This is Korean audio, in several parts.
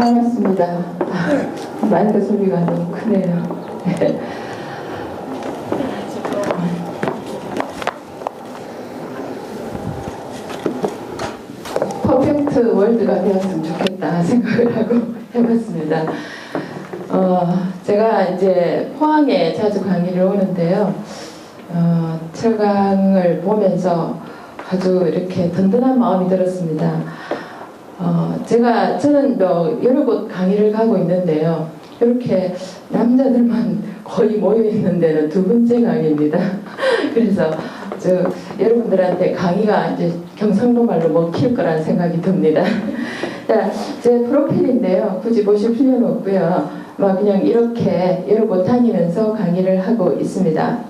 반갑습니다. 마이크 소리가 너무 크네요. 퍼펙트 월드가 되었으면 좋겠다 생각을 하고 해봤습니다. 제가 이제 포항에 자주 강의를 오는데요. 철강을 보면서 아주 이렇게 든든한 마음이 들었습니다. 저는 여러 곳 강의를 가고 있는데요. 이렇게 남자들만 거의 모여 있는 데는 두 번째 강의입니다. 그래서 여러분들한테 강의가 이제 경상도 말로 먹힐 거라는 생각이 듭니다. 자, 제 프로필인데요. 굳이 보실 필요는 없고요. 그냥 이렇게 여러 곳 다니면서 강의를 하고 있습니다.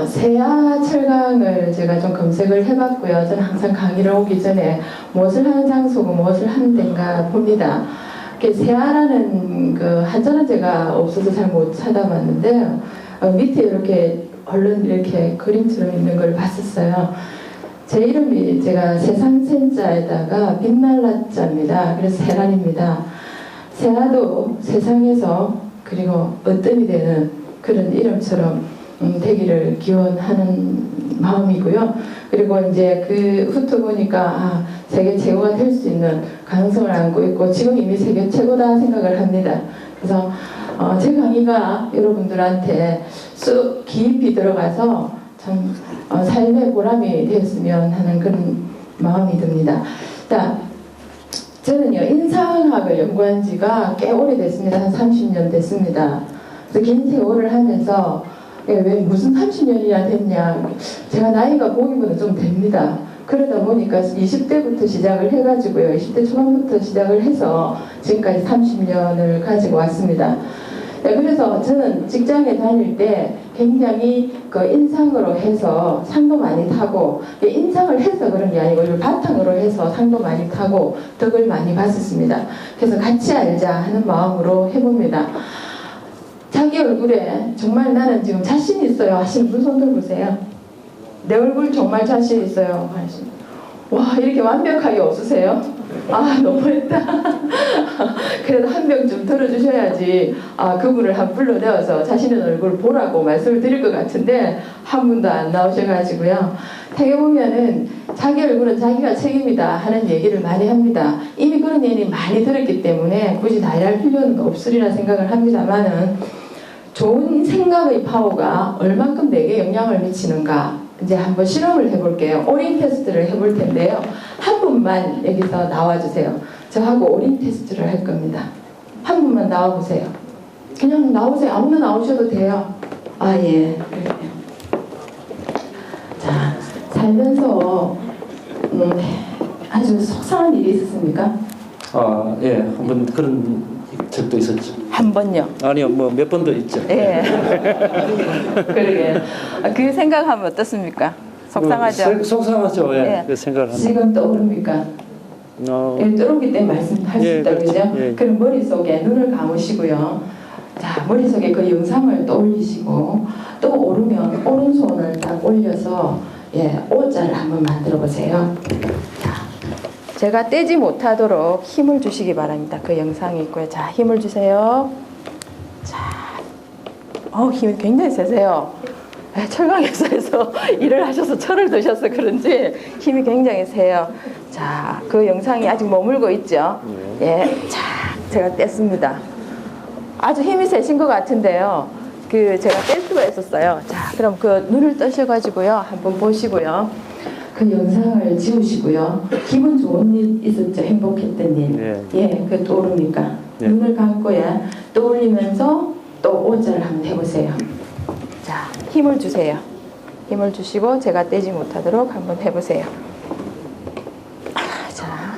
세아 철강을 제가 좀 검색을 해봤고요. 저는 항상 강의를 오기 전에 무엇을 하는 장소고 무엇을 하는 데인가 봅니다. 세아라는 그 한자는 제가 없어서 잘 못 찾아봤는데요. 밑에 이렇게 얼른 이렇게 그림처럼 있는 걸 봤었어요. 제 이름이 제가 세상센자에다가 빛날라자입니다. 그래서 세란입니다. 세아도 세상에서 그리고 어떤이 되는 그런 이름처럼 되기를 기원하는 마음이고요. 그리고 이제 그 후트 보니까 세계 최고가 될 수 있는 가능성을 안고 있고 지금 이미 세계 최고다 생각을 합니다. 그래서 제 강의가 여러분들한테 쑥 깊이 들어가서 참 삶의 보람이 되었으면 하는 그런 마음이 듭니다. 자, 저는요 인상학을 연구한 지가 꽤 오래됐습니다. 한 30년 됐습니다. 그래서 긴 세월을 하면서 왜 무슨 30년이나 됐냐, 제가 나이가 보기보다 좀 됩니다. 그러다 보니까 20대부터 시작을 해가지고요, 20대 초반부터 시작을 해서 지금까지 30년을 가지고 왔습니다. 그래서 저는 직장에 다닐 때 굉장히 그 인상으로 해서 상도 많이 타고, 인상을 해서 그런 게 아니고 이걸 바탕으로 해서 상도 많이 타고 덕을 많이 봤었습니다. 그래서 같이 알자 하는 마음으로 해봅니다. 자기 얼굴에 정말 나는 지금 자신 있어요 하시는 분 손 들어보세요. 내 얼굴 정말 자신 있어요 하시는. 와, 이렇게 완벽하게 없으세요? 너무했다. 그래도 한 명 좀 들어주셔야지 그분을 한 불러내어서 자신의 얼굴 보라고 말씀을 드릴 것 같은데 한 분도 안 나오셔가지고요. 되게 보면은 자기 얼굴은 자기가 책임이다 하는 얘기를 많이 합니다. 이미 그런 얘기 많이 들었기 때문에 굳이 다 할 필요는 없으리라 생각을 합니다만은, 좋은 생각의 파워가 얼만큼 내게 영향을 미치는가 이제 한번 실험을 해볼게요. 오린 테스트를 해볼 텐데요. 한 분만 여기서 나와주세요. 저하고 오린 테스트를 할 겁니다. 한 분만 나와보세요. 그냥 나오세요. 아무나 나오셔도 돼요. 예. 그래요. 자, 살면서 아주 속상한 일이 있었습니까? 예. 한번 그런 적도 있었죠. 한 번요? 아니요, 몇 번도 있죠. 예. 그러게요. 그 생각하면 어떻습니까? 속상하죠? 속상하죠. 예. 예. 그 생각을 하면. 지금 떠오릅니까? 떠오르기 때문에 말씀할 수 있다, 그죠? 예. 그럼 머릿속에 눈을 감으시고요. 자, 머릿속에 그 영상을 떠올리시고, 또 오르면 오른손을 딱 올려서 O자를 한번 만들어 보세요. 자, 제가 떼지 못하도록 힘을 주시기 바랍니다. 그 영상이 있고요. 자, 힘을 주세요. 자, 힘이 굉장히 세세요. 철강회사에서 일을 하셔서 철을 드셔서 그런지 힘이 굉장히 세요. 자, 그 영상이 아직 머물고 있죠. 자, 제가 뗐습니다. 아주 힘이 세신 것 같은데요. 제가 뗄 수가 있었어요. 자, 그럼 그 눈을 뜨셔가지고요, 한번 보시고요. 그 영상을 지우시고요. 기분 좋은 일 있었죠? 행복했던 일. 그게 떠오릅니까? 눈을 감고 떠올리면서 또 오자를 한번 해보세요. 자, 힘을 주세요. 힘을 주시고 제가 떼지 못하도록 한번 해보세요. 자.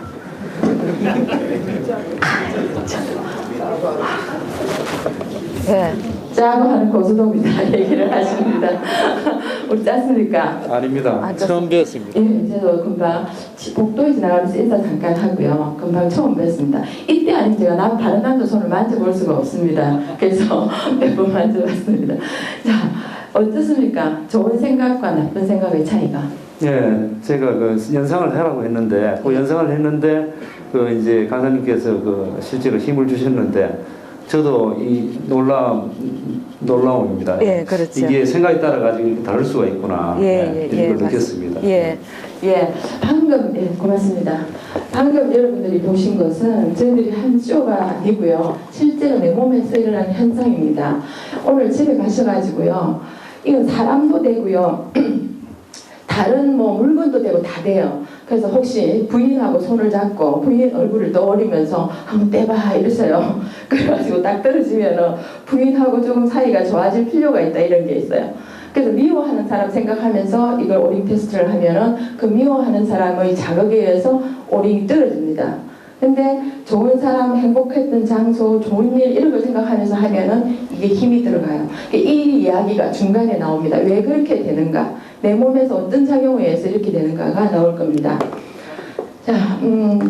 짜고 하는 고수동이다 얘기를 하십니다. 우리 짰습니까? 아닙니다. 처음 배웠습니다. 저도 금방 복도에 지나가면서 인사 잠깐 하고요. 금방 처음 뵀습니다. 이때 아니면 제가 다른 남자 손을 만져볼 수가 없습니다. 그래서 몇 번 만져봤습니다. 자, 어떻습니까? 좋은 생각과 나쁜 생각의 차이가. 예, 제가 그 연상을 하라고 했는데, 그 연상을 했는데, 그 이제 강사님께서 그 실제로 힘을 주셨는데, 저도 이 놀라움입니다. 예, 그렇죠. 이게 생각에 따라 가지고 다를 수가 있구나. 이런 걸 느꼈습니다. 예. 방금, 고맙습니다. 방금 여러분들이 보신 것은 저희들이 한 쇼가 아니고요. 실제로 내 몸에서 일어나는 현상입니다. 오늘 집에 가셔가지고요. 이건 사람도 되고요. 다른 뭐 물건도 되고 다 돼요. 그래서 혹시 부인하고 손을 잡고 부인 얼굴을 떠올리면서 한번 떼봐 이러세요. 그래가지고 딱 떨어지면은 부인하고 조금 사이가 좋아질 필요가 있다 이런 게 있어요. 그래서 미워하는 사람 생각하면서 이걸 오링 테스트를 하면은 그 미워하는 사람의 자극에 의해서 오링이 떨어집니다. 근데 좋은 사람, 행복했던 장소, 좋은 일 이런 걸 생각하면서 하면은 이게 힘이 들어가요. 이 이야기가 중간에 나옵니다. 왜 그렇게 되는가? 내 몸에서 어떤 작용에 의해서 이렇게 되는가가 나올 겁니다. 자,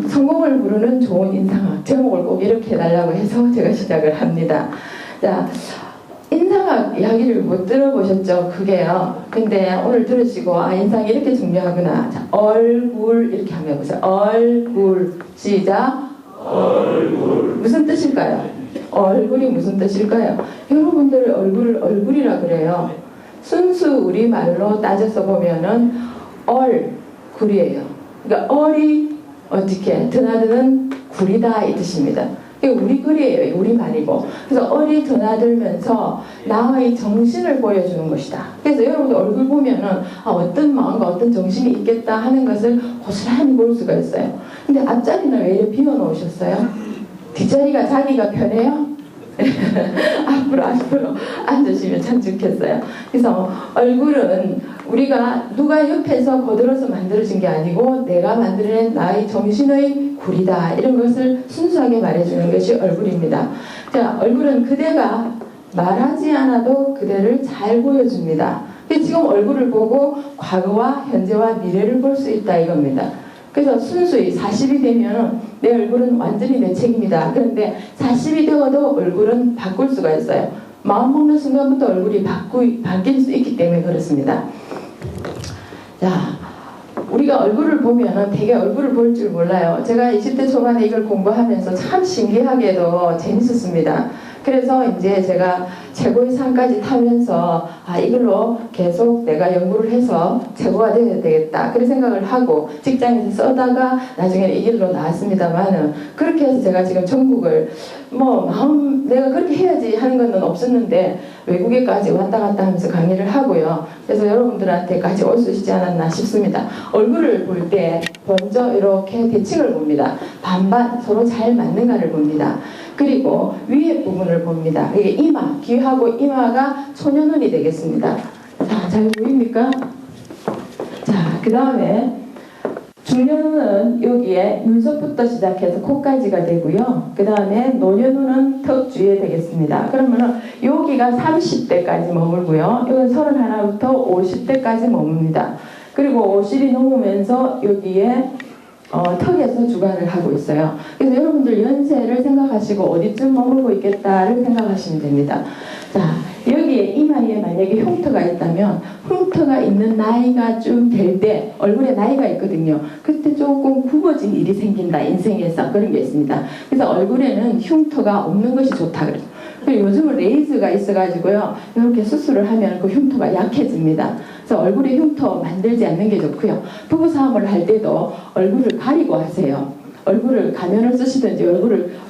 성공을 부르는 좋은 인상학 제목을 꼭 이렇게 해달라고 해서 제가 시작을 합니다. 자, 인상학 이야기를 못 들어보셨죠? 그게요. 근데 오늘 들으시고 인상이 이렇게 중요하구나. 자, 얼굴 이렇게 한번 해보세요. 얼굴 시작. 얼굴 무슨 뜻일까요? 얼굴이 무슨 뜻일까요? 여러분들 얼굴을 얼굴이라 그래요. 순수 우리말로 따져서 보면은 얼굴이에요. 그러니까 얼이 어떻게 드나드는 굴이다 이 뜻입니다. 이게 우리 글이에요. 우리 말이고. 그래서 얼이 드나들면서 나의 정신을 보여주는 것이다. 그래서 여러분들 얼굴 보면은 어떤 마음과 어떤 정신이 있겠다 하는 것을 고스란히 볼 수가 있어요. 근데 앞자리는 왜 이렇게 비워놓으셨어요? 뒷자리가 자기가 편해요? 앞으로 앉으시면 참 좋겠어요. 그래서 얼굴은 우리가 누가 옆에서 거들어서 만들어진 게 아니고 내가 만들어낸 나의 정신의 굴이다. 이런 것을 순수하게 말해주는 것이 얼굴입니다. 자, 얼굴은 그대가 말하지 않아도 그대를 잘 보여줍니다. 지금 얼굴을 보고 과거와 현재와 미래를 볼 수 있다 이겁니다. 그래서 순수히 40이 되면 내 얼굴은 완전히 내 책임이다. 그런데 40이 되어도 얼굴은 바꿀 수가 있어요. 마음 먹는 순간부터 얼굴이 바뀔 수 있기 때문에 그렇습니다. 자, 우리가 얼굴을 보면 되게 얼굴을 볼 줄 몰라요. 제가 20대 초반에 이걸 공부하면서 참 신기하게도 재밌었습니다. 그래서 이제 제가 최고의 상까지 타면서 이걸로 계속 내가 연구를 해서 최고가 되어야 되겠다 그런 생각을 하고 직장에서 써다가 나중에는 이 길로 나왔습니다만 그렇게 해서 제가 지금 전국을 내가 그렇게 해야지 하는 건 없었는데 외국에까지 왔다 갔다 하면서 강의를 하고요. 그래서 여러분들한테까지 올 수 있지 않았나 싶습니다. 얼굴을 볼 때 먼저 이렇게 대칭을 봅니다. 반반 서로 잘 맞는가를 봅니다. 그리고 위에 부분을 봅니다. 이게 이마, 귀하고 이마가 초년운이 되겠습니다. 자, 잘 보입니까? 자, 그 다음에 중년운은 여기에 눈썹부터 시작해서 코까지가 되고요. 그 다음에 노년운은 턱 주위에 되겠습니다. 그러면은 여기가 30대까지 머물고요. 이건 31부터 50대까지 머뭅니다. 그리고 50이 넘으면서 여기에 턱에서 주관을 하고 있어요. 그래서 여러분들 연세를 생각하시고 어디쯤 머물고 있겠다를 생각하시면 됩니다. 자, 여기에 이마에 만약에 흉터가 있다면 흉터가 있는 나이가 좀 될 때 얼굴에 나이가 있거든요. 그때 조금 굽어진 일이 생긴다. 인생에서 그런 게 있습니다. 그래서 얼굴에는 흉터가 없는 것이 좋다 그래요. 그리고 요즘은 레이즈가 있어가지고요. 이렇게 수술을 하면 그 흉터가 약해집니다. 그래서 얼굴에 흉터 만들지 않는 게 좋고요. 부부싸움을 할 때도 얼굴을 가리고 하세요. 얼굴을 가면을 쓰시든지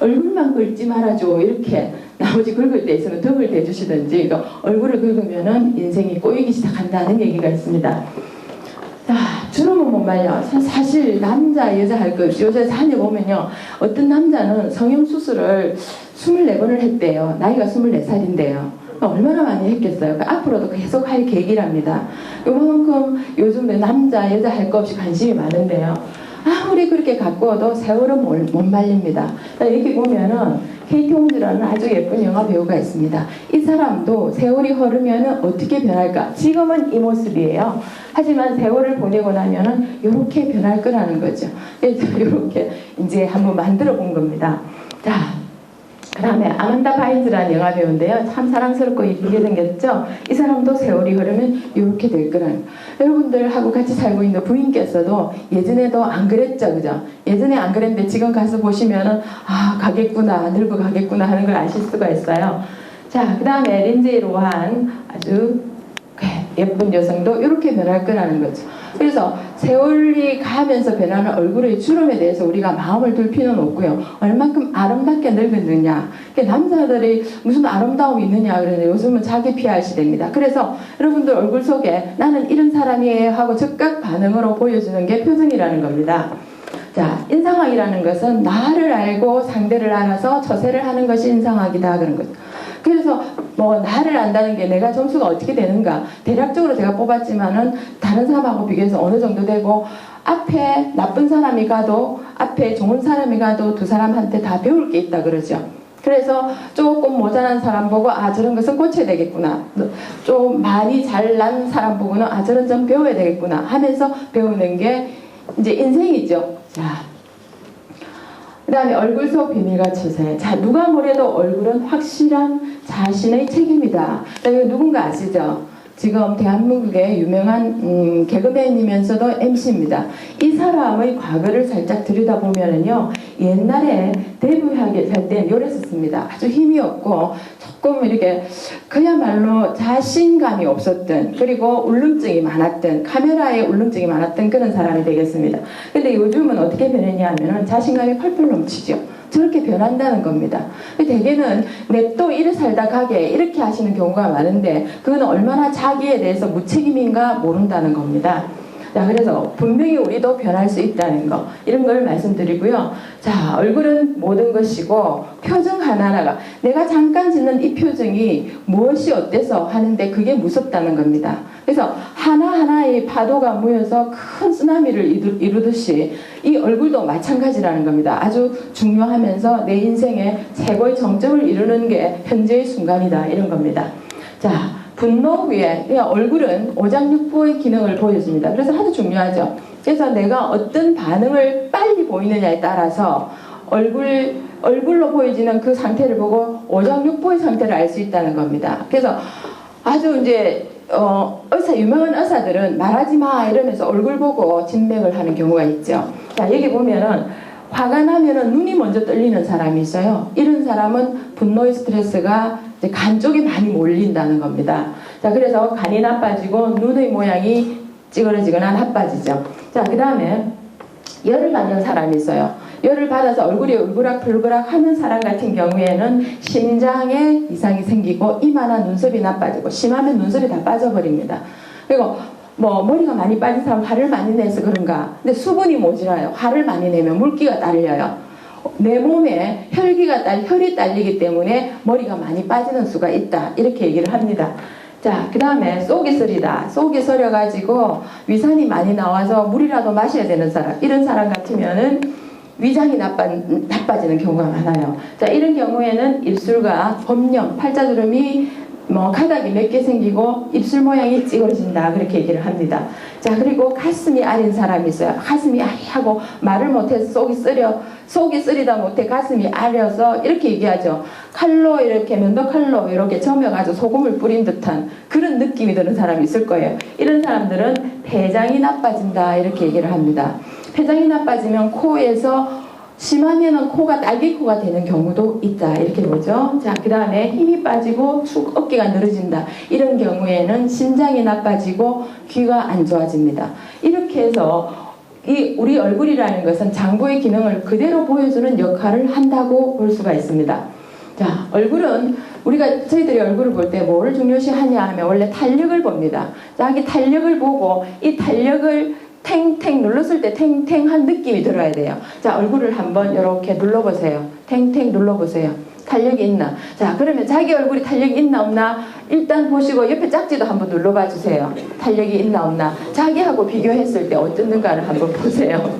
얼굴만 긁지 말아줘 이렇게 나머지 긁을 때 있으면 덕을 대주시든지 얼굴을 긁으면은 인생이 꼬이기 시작한다는 얘기가 있습니다. 자, 주름은 못 말려. 사실 남자 여자 할 것 없이 요새 산에 보면요 어떤 남자는 성형수술을 24번을 했대요. 나이가 24살인데요 얼마나 많이 했겠어요. 그러니까 앞으로도 계속 할 계획이랍니다. 요만큼 요즘 남자 여자 할 것 없이 관심이 많은데요 아무리 그렇게 가꾸어도 세월은 못 말립니다. 이렇게 보면은 케이티 홈즈라는 아주 예쁜 영화 배우가 있습니다. 이 사람도 세월이 흐르면은 어떻게 변할까? 지금은 이 모습이에요. 하지만 세월을 보내고 나면은 이렇게 변할 거라는 거죠. 그래서 이렇게 이제 한번 만들어 본 겁니다. 자, 다음에 아만다 바이즈라는 영화 배우인데요. 참 사랑스럽고 이쁘게 생겼죠. 이 사람도 세월이 흐르면 이렇게 될 거라는. 여러분들하고 같이 살고 있는 부인께서도 예전에도 안 그랬죠, 그죠? 예전에 안 그랬는데 지금 가서 보시면은 아 가겠구나, 늙어 가겠구나 하는 걸 아실 수가 있어요. 자, 그 다음에 린제이 로한 아주 예쁜 여성도 이렇게 변할 거라는 거죠. 그래서 세월이 가면서 변하는 얼굴의 주름에 대해서 우리가 마음을 둘 필요는 없고요. 얼만큼 아름답게 늙었느냐. 남자들이 무슨 아름다움이 있느냐 그러는데 요즘은 자기 PR 시대입니다. 그래서 여러분들 얼굴 속에 나는 이런 사람이에요 하고 즉각 반응으로 보여주는 게 표정이라는 겁니다. 자, 인상학이라는 것은 나를 알고 상대를 알아서 처세를 하는 것이 인상학이다 그런 거죠. 그래서 뭐 나를 안다는 게 내가 점수가 어떻게 되는가 대략적으로 제가 뽑았지만은 다른 사람하고 비교해서 어느 정도 되고 앞에 나쁜 사람이 가도 앞에 좋은 사람이 가도 두 사람한테 다 배울 게 있다 그러죠. 그래서 조금 모자란 사람 보고 아 저런 것은 고쳐야 되겠구나, 좀 많이 잘난 사람 보고는 아 저런 점 배워야 되겠구나 하면서 배우는 게 이제 인생이죠. 자, 그 다음에 얼굴 속 비밀과 처세. 자, 누가 뭐래도 얼굴은 확실한 자신의 책임이다. 자, 이거 누군가 아시죠? 지금 대한민국의 유명한 개그맨이면서도 MC입니다. 이 사람의 과거를 살짝 들여다보면은요, 옛날에 데뷔하게 할 때 요랬었습니다. 아주 힘이 없고 조금 이렇게 그야말로 자신감이 없었던, 그리고 울렁증이 많았던, 카메라에 울렁증이 많았던 그런 사람이 되겠습니다. 근데 요즘은 어떻게 변했냐 하면은 자신감이 펄펄 넘치죠. 저렇게 변한다는 겁니다. 대개는 냅둬 이래 살다 가게 이렇게 하시는 경우가 많은데 그건 얼마나 자기에 대해서 무책임인가 모른다는 겁니다. 자, 그래서 분명히 우리도 변할 수 있다는 거, 이런 걸 말씀드리고요. 자, 얼굴은 모든 것이고 표정 하나하나가 내가 잠깐 짓는 이 표정이 무엇이 어때서 하는데 그게 무섭다는 겁니다. 그래서 하나하나의 파도가 모여서 큰 쓰나미를 이루듯이 이 얼굴도 마찬가지라는 겁니다. 아주 중요하면서 내 인생의 최고의 정점을 이루는 게 현재의 순간이다, 이런 겁니다. 자, 분노 후에 얼굴은 오장육부의 기능을 보여줍니다. 그래서 아주 중요하죠. 그래서 내가 어떤 반응을 빨리 보이느냐에 따라서 얼굴로 보여지는 그 상태를 보고 오장육부의 상태를 알 수 있다는 겁니다. 그래서 아주 이제 유명한 의사들은 말하지 마 이러면서 얼굴 보고 진맥을 하는 경우가 있죠. 자, 여기 보면은 화가 나면은 눈이 먼저 떨리는 사람이 있어요. 이런 사람은 분노의 스트레스가 간 쪽에 많이 몰린다는 겁니다. 자, 그래서 간이 나빠지고 눈의 모양이 찌그러지거나 나빠지죠. 자, 그 다음에 열을 받는 사람이 있어요. 열을 받아서 얼굴이 울그락불그락 하는 사람 같은 경우에는 심장에 이상이 생기고 이마나 눈썹이 나빠지고 심하면 눈썹이 다 빠져버립니다. 그리고 뭐 머리가 많이 빠진 사람 화를 많이 내서 그런가. 근데 수분이 모자라요. 화를 많이 내면 물기가 딸려요. 내 몸에 혈이 딸리기 때문에 머리가 많이 빠지는 수가 있다, 이렇게 얘기를 합니다. 자, 그 다음에 속이 쓰리다. 속이 쓰려가지고 위산이 많이 나와서 물이라도 마셔야 되는 사람, 이런 사람 같으면은 위장이 나빠지는 경우가 많아요. 자, 이런 경우에는 입술과 범령, 팔자주름이 가닥이 몇 개 생기고 입술 모양이 찌그러진다, 그렇게 얘기를 합니다. 자, 그리고 가슴이 아린 사람이 있어요. 가슴이 아리하고 말을 못해서 속이 쓰리다 못해 가슴이 아려서 이렇게 얘기하죠. 칼로 이렇게 면도칼로 이렇게 점여가지고 소금을 뿌린 듯한 그런 느낌이 드는 사람이 있을 거예요. 이런 사람들은 폐장이 나빠진다, 이렇게 얘기를 합니다. 폐장이 나빠지면 코에서 심하면은 코가 딸기코가 되는 경우도 있다, 이렇게 보죠. 자, 그 다음에 힘이 빠지고 어깨가 늘어진다. 이런 경우에는 심장이 나빠지고 귀가 안 좋아집니다. 이렇게 해서 우리 얼굴이라는 것은 장부의 기능을 그대로 보여주는 역할을 한다고 볼 수가 있습니다. 자, 얼굴은 저희들이 얼굴을 볼 때 뭐를 중요시하냐 하면 원래 탄력을 봅니다. 자기 탄력을 보고 이 탄력을 탱탱 눌렀을 때 탱탱한 느낌이 들어야 돼요. 자, 얼굴을 한번 이렇게 눌러보세요. 탱탱 눌러보세요. 탄력이 있나? 자, 그러면 자기 얼굴이 탄력이 있나 없나 일단 보시고 옆에 짝지도 한번 눌러봐 주세요. 탄력이 있나 없나? 자기하고 비교했을 때 어떻는가를 한번 보세요.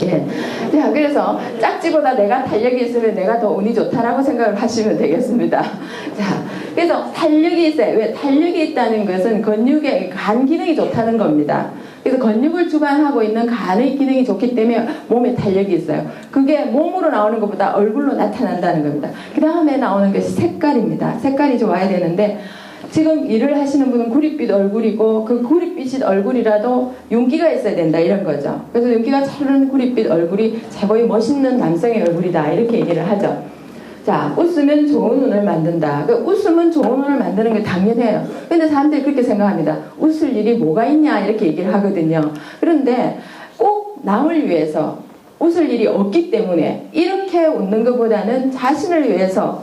예. 자, 그래서 짝지보다 내가 탄력이 있으면 내가 더 운이 좋다라고 생각을 하시면 되겠습니다. 자, 그래서 탄력이 있어요. 왜? 탄력이 있다는 것은 근육의 간 기능이 좋다는 겁니다. 그래서 근육을 주관하고 있는 간의 기능이 좋기 때문에 몸에 탄력이 있어요. 그게 몸으로 나오는 것보다 얼굴로 나타난다는 겁니다. 그 다음에 나오는 것이 색깔입니다. 색깔이 좋아야 되는데 지금 일을 하시는 분은 구릿빛 얼굴이고 그 구릿빛 얼굴이라도 윤기가 있어야 된다 이런 거죠. 그래서 윤기가 차는 구릿빛 얼굴이 최고의 멋있는 남성의 얼굴이다 이렇게 얘기를 하죠. 자, 웃으면 좋은 운을 만든다. 그 웃으면 좋은 운을 만드는 게 당연해요. 근데 사람들이 그렇게 생각합니다. 웃을 일이 뭐가 있냐 이렇게 얘기를 하거든요. 그런데 꼭 남을 위해서 웃을 일이 없기 때문에 이렇게 웃는 것보다는 자신을 위해서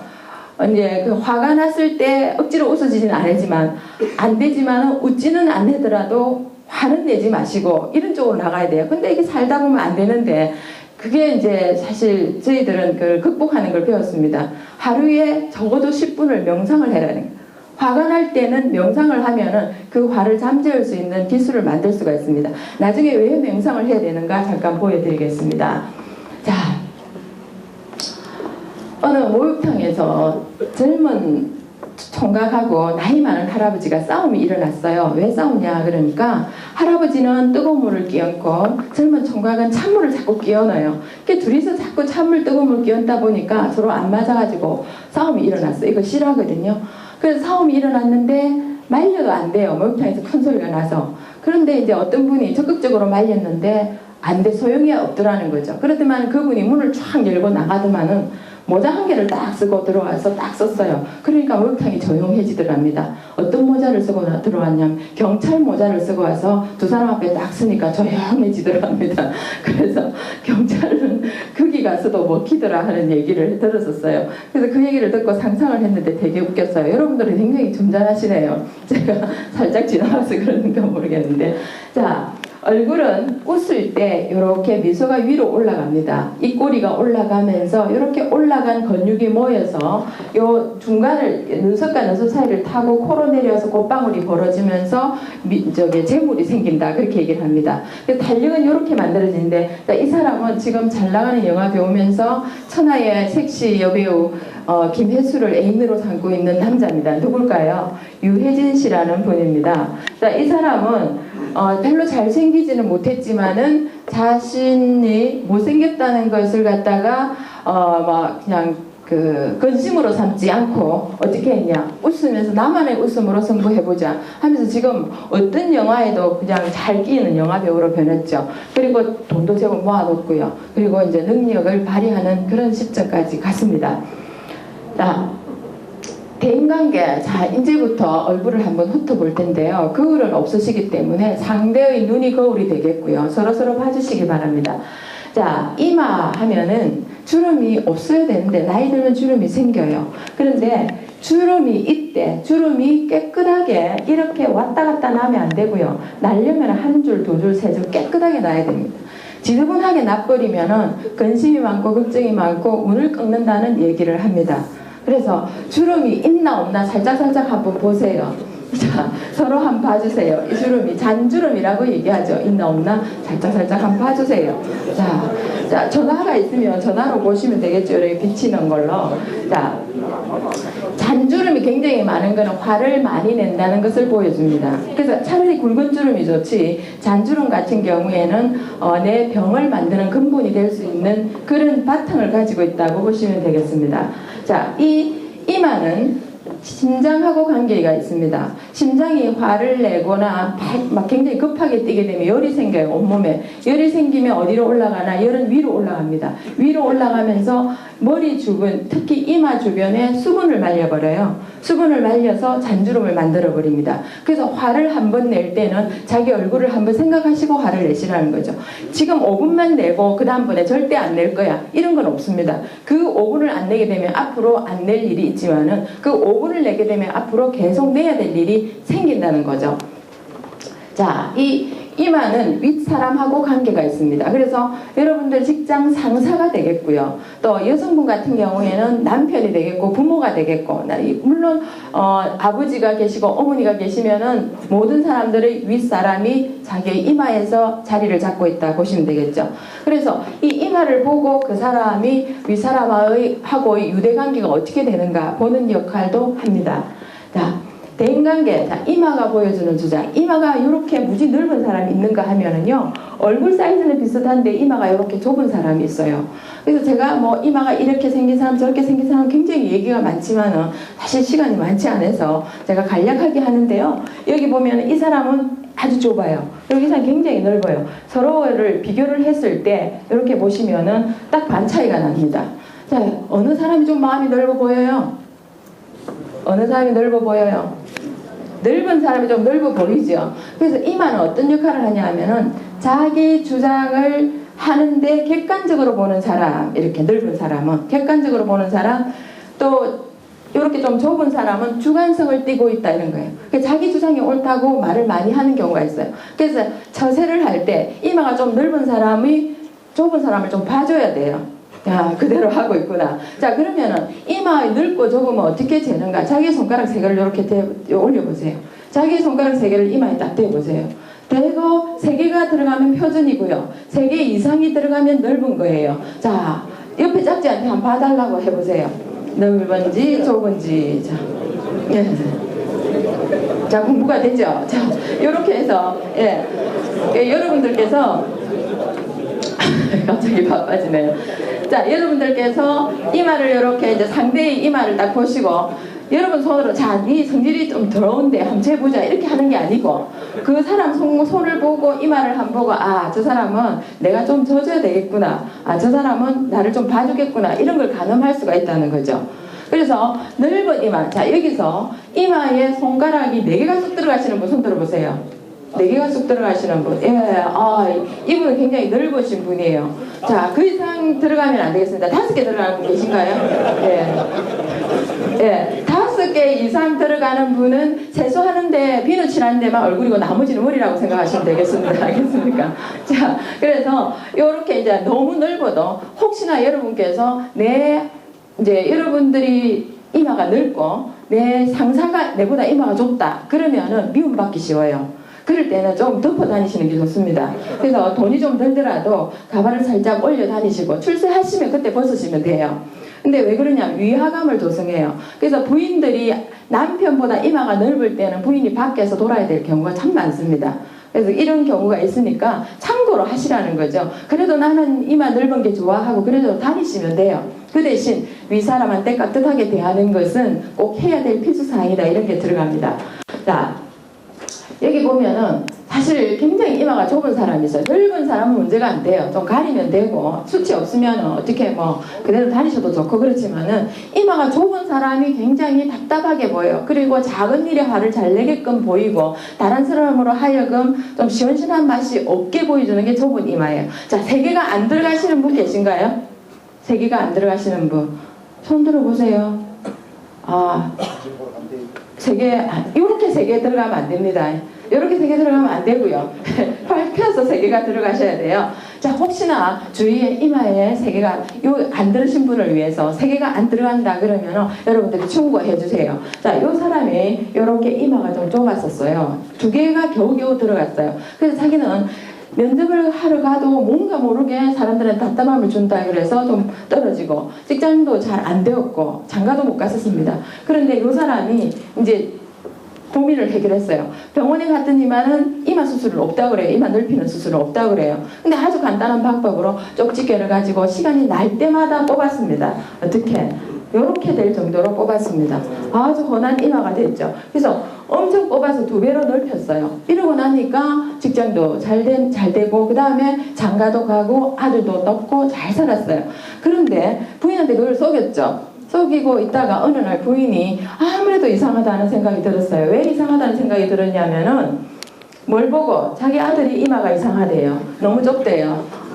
이제 그 화가 났을 때 억지로 웃어지진 않지만 안 되지만 웃지는 않더라도 화는 내지 마시고 이런 쪽으로 나가야 돼요. 근데 이게 살다 보면 안 되는데 그게 이제 사실 저희들은 그걸 극복하는 걸 배웠습니다. 하루에 적어도 10분을 명상을 해라는 거예요. 화가 날 때는 명상을 하면은 그 화를 잠재울 수 있는 기술을 만들 수가 있습니다. 나중에 왜 명상을 해야 되는가 잠깐 보여드리겠습니다. 자, 어느 목욕탕에서 젊은 총각하고 나이 많은 할아버지가 싸움이 일어났어요. 왜 싸우냐 그러니까 할아버지는 뜨거운 물을 끼얹고 젊은 총각은 찬물을 자꾸 끼얹어요. 이렇게 둘이서 자꾸 찬물 뜨거운 물 끼얹다 보니까 서로 안 맞아가지고 싸움이 일어났어요. 이거 싫어하거든요. 그래서 싸움이 일어났는데 말려도 안 돼요. 목욕탕에서 큰 소리가 나서. 그런데 이제 어떤 분이 적극적으로 말렸는데 안 돼, 소용이 없더라는 거죠. 그렇지만 그분이 문을 쫙 열고 나가더만은 모자 한 개를 딱 쓰고 들어와서 딱 썼어요. 그러니까 목욕탕이 조용해지더랍니다. 어떤 모자를 쓰고 들어왔냐면 경찰 모자를 쓰고 와서 두 사람 앞에 딱 쓰니까 조용해지더랍니다. 그래서 경찰은 거기 가서도 먹히더라 하는 얘기를 들었었어요. 그래서 그 얘기를 듣고 상상을 했는데 되게 웃겼어요. 여러분들은 굉장히 점잖하시네요. 제가 살짝 지나가서 그러는가 모르겠는데 자, 얼굴은 웃을 때 이렇게 미소가 위로 올라갑니다. 입꼬리가 올라가면서 이렇게 올라간 근육이 모여서 요 중간을 눈썹과 눈썹 사이를 타고 코로 내려서 콧방울이 벌어지면서 재물이 생긴다 그렇게 얘기를 합니다. 달력은 이렇게 만들어지는데 이 사람은 지금 잘 나가는 영화 배우면서 천하의 섹시 여배우 김혜수를 애인으로 삼고 있는 남자입니다. 누굴까요? 유해진 씨라는 분입니다. 자, 이 사람은 별로 잘생기지는 못했지만은 자신이 못생겼다는 것을 갖다가 막 그냥 그 근심으로 삼지 않고 어떻게 했냐 웃으면서 나만의 웃음으로 승부해보자 하면서 지금 어떤 영화에도 그냥 잘 끼는 영화 배우로 변했죠. 그리고 돈도 제법 모아놓고요. 그리고 이제 능력을 발휘하는 그런 시점까지 갔습니다. 자, 대인관계, 자 이제부터 얼굴을 한번 훑어볼 텐데요. 거울은 없으시기 때문에 상대의 눈이 거울이 되겠고요. 서로서로 봐주시기 바랍니다. 자, 이마 하면은 주름이 없어야 되는데 나이 들면 주름이 생겨요. 그런데 주름이 이때 주름이 깨끗하게 이렇게 왔다 갔다 나면 안 되고요. 날려면 한 줄, 두 줄, 세 줄 깨끗하게 나야 됩니다. 지저분하게 놔버리면은 근심이 많고 걱정이 많고 운을 꺾는다는 얘기를 합니다. 그래서 주름이 있나 없나 살짝살짝 한번 보세요. 자, 서로 한번 봐주세요. 이 주름이 잔주름이라고 얘기하죠. 있나 없나 살짝살짝 한번 봐주세요. 자, 전화가 있으면 전화로 보시면 되겠죠. 이렇게 비치는 걸로. 자, 잔주름이 굉장히 많은 것은 화를 많이 낸다는 것을 보여줍니다. 그래서 차라리 굵은 주름이 좋지 잔주름 같은 경우에는 내 병을 만드는 근본이 될 수 있는 그런 바탕을 가지고 있다고 보시면 되겠습니다. 자, 이 이마는 심장하고 관계가 있습니다. 심장이 화를 내거나 막 굉장히 급하게 뛰게 되면 열이 생겨요. 온몸에. 열이 생기면 어디로 올라가나? 열은 위로 올라갑니다. 위로 올라가면서 머리 주변, 특히 이마 주변에 수분을 말려버려요. 수분을 말려서 잔주름을 만들어버립니다. 그래서 화를 한번 낼 때는 자기 얼굴을 한번 생각하시고 화를 내시라는 거죠. 지금 5분만 내고 그 다음번에 절대 안 낼 거야. 이런 건 없습니다. 그 5분을 안 내게 되면 앞으로 안 낼 일이 있지만은 그 5분을 내게 되면 앞으로 계속 내야 될 일이 생긴다는 거죠. 자, 이 이마는 윗사람하고 관계가 있습니다. 그래서 여러분들 직장 상사가 되겠고요. 또 여성분 같은 경우에는 남편이 되겠고 부모가 되겠고 물론 아버지가 계시고 어머니가 계시면은 모든 사람들의 윗사람이 자기의 이마에서 자리를 잡고 있다 보시면 되겠죠. 그래서 이 이마를 보고 그 사람이 윗사람하고의 유대관계가 어떻게 되는가 보는 역할도 합니다. 자, 대인관계, 자, 이마가 보여주는 주장. 이마가 이렇게 무지 넓은 사람이 있는가 하면은요, 얼굴 사이즈는 비슷한데 이마가 이렇게 좁은 사람이 있어요. 그래서 제가 뭐 이마가 이렇게 생긴 사람, 저렇게 생긴 사람 굉장히 얘기가 많지만은 사실 시간이 많지 않아서 제가 간략하게 하는데요. 여기 보면 이 사람은 아주 좁아요. 여기 사람 굉장히 넓어요. 서로를 비교를 했을 때 이렇게 보시면은 딱 반 차이가 납니다. 자, 어느 사람이 좀 마음이 넓어 보여요? 어느 사람이 넓어 보여요? 넓은 사람이 좀 넓어 보이죠. 그래서 이마는 어떤 역할을 하냐 하면은 자기 주장을 하는데 객관적으로 보는 사람, 이렇게 넓은 사람은 객관적으로 보는 사람, 또 이렇게 좀 좁은 사람은 주관성을 띠고 있다 이런 거예요. 그러니까 자기 주장이 옳다고 말을 많이 하는 경우가 있어요. 그래서 처세를 할 때 이마가 좀 넓은 사람이 좁은 사람을 좀 봐줘야 돼요. 야, 그대로 하고 있구나. 자, 그러면은 이마 넓고 좁으면 어떻게 재는가? 자기 손가락 세 개를 이렇게 올려보세요. 자기 손가락 세 개를 이마에 딱 대보세요. 대고 세 개가 들어가면 표준이고요. 세 개 이상이 들어가면 넓은 거예요. 자, 옆에 짝지한테 한번 봐달라고 해보세요. 넓은지 좁은지. 자, 예. 자, 공부가 되죠? 자, 이렇게 해서, 예. 여러분들께서 갑자기 바빠지네요. 자, 여러분들께서 이마를 이렇게 이제 상대의 이마를 딱 보시고 여러분 손으로 자, 네 성질이 좀 더러운데 한번 재보자 이렇게 하는 게 아니고 그 사람 손을 보고 이마를 한번 보고 아, 저 사람은 내가 좀 져줘야 되겠구나. 아, 저 사람은 나를 좀 봐주겠구나. 이런 걸 가늠할 수가 있다는 거죠. 그래서 넓은 이마. 자, 여기서 이마에 손가락이 4개가 쑥 들어가시는 분 손 들어보세요. 4개가 쑥 들어가시는 분. 예, 아, 이분은 굉장히 넓으신 분이에요. 자, 그 이상 들어가면 안 되겠습니다. 5개 들어가는 분 계신가요? 예. 예, 5개 이상 들어가는 분은 세수하는데 비누 칠하는 데만 얼굴이고 나머지는 머리라고 생각하시면 되겠습니다. 알겠습니까? 자, 그래서 요렇게 이제 너무 넓어도 혹시나 여러분께서 이제 여러분들이 이마가 넓고 내 상사가 내보다 이마가 좁다. 그러면은 미움받기 쉬워요. 그럴 때는 좀 덮어 다니시는 게 좋습니다. 그래서 돈이 좀 들더라도 가발을 살짝 올려 다니시고 출세하시면 그때 벗으시면 돼요. 근데 왜 그러냐면 위화감을 조성해요. 그래서 부인들이 남편보다 이마가 넓을 때는 부인이 밖에서 돌아야 될 경우가 참 많습니다. 그래서 이런 경우가 있으니까 참고로 하시라는 거죠. 그래도 나는 이마 넓은 게 좋아하고 그래도 다니시면 돼요. 그 대신 윗사람한테 깍듯하게 대하는 것은 꼭 해야 될 필수사항이다 이런 게 들어갑니다. 자, 여기 보면은 사실 굉장히 이마가 좁은 사람이 있어요. 넓은 사람은 문제가 안 돼요. 좀 가리면 되고 수치 없으면 어떻게 뭐 그대로 다니셔도 좋고 그렇지만은 이마가 좁은 사람이 굉장히 답답하게 보여요. 그리고 작은 일에 화를 잘 내게끔 보이고 다른 사람으로 하여금 좀 시원시원한 맛이 없게 보여주는 게 좁은 이마예요. 자, 3개가 안 들어가시는 분 계신가요? 3개가 안 들어가시는 분 손 들어보세요. 아, 3개, 이렇게 3개 들어가면 안 됩니다. 이렇게 3개 들어가면 안 되고요. 팔 펴서 3개가 들어가셔야 돼요. 자, 혹시나 주위에 이마에 3개가 안 들으신 분을 위해서 3개가 안 들어간다 그러면 여러분들이 충고해 주세요. 자, 요 사람이 이렇게 이마가 좀 좁았었어요. 2개가 겨우겨우 들어갔어요. 그래서 자기는 면접을 하러 가도 뭔가 모르게 사람들은 답답함을 준다 그래서 좀 떨어지고 직장도 잘 안 되었고 장가도 못 갔었습니다. 그런데 이 사람이 이제 고민을 해결했어요. 병원에 갔더니만은 이마 수술은 없다고 그래요. 이마 넓히는 수술은 없다고 그래요. 근데 아주 간단한 방법으로 쪽지게를 가지고 시간이 날 때마다 뽑았습니다. 어떻게? 이렇게 될 정도로 뽑았습니다. 아주 훤한 이마가 됐죠. 그래서 엄청 뽑아서 2배로 넓혔어요. 이러고 나니까 직장도 잘 되고 그 다음에 장가도 가고 아들도 낳고 잘 살았어요. 그런데 부인한테 그걸 속였죠. 속이고 있다가 어느 날 부인이 아무래도 이상하다는 생각이 들었어요. 왜 이상하다는 생각이 들었냐면은 뭘 보고 자기 아들이 이마가 이상하대요. 너무 좁대요.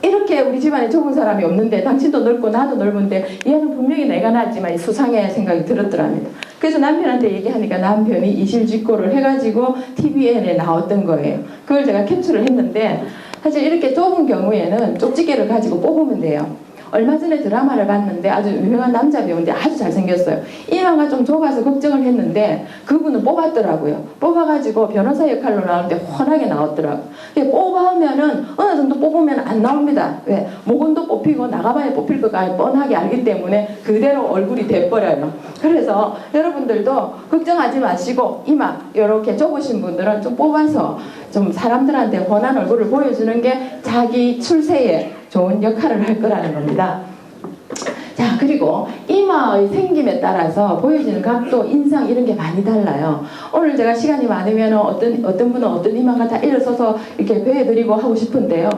이렇게 우리 집안에 좁은 사람이 없는데 당신도 넓고 나도 넓은데 얘는 분명히 내가 낫지만 수상해 생각이 들었더랍니다. 그래서 남편한테 얘기하니까 남편이 이실직고를 해가지고 TVN에 나왔던 거예요. 그걸 제가 캡처를 했는데 사실 이렇게 좁은 경우에는 쪽지게를 가지고 뽑으면 돼요. 얼마 전에 드라마를 봤는데 아주 유명한 남자 배우인데 아주 잘생겼어요. 이마가 좀 좁아서 걱정을 했는데 그분은 뽑았더라고요. 뽑아가지고 변호사 역할로 나오는데 훤하게 나왔더라고요. 뽑아오면은 어느 정도 뽑으면 안 나옵니다. 왜? 모근도 뽑히고 나가봐야 뽑힐 것까지 뻔하게 알기 때문에 그대로 얼굴이 돼버려요. 그래서 여러분들도 걱정하지 마시고 이마 이렇게 좁으신 분들은 좀 뽑아서 좀 사람들한테 훤한 얼굴을 보여주는 게 자기 출세에 좋은 역할을 할 거라는 겁니다. 자, 그리고 이마의 생김에 따라서 보여지는 각도, 인상 이런 게 많이 달라요. 오늘 제가 시간이 많으면 어떤 분은 어떤 이마가 다 일어서서 이렇게 배워드리고 하고 싶은데요.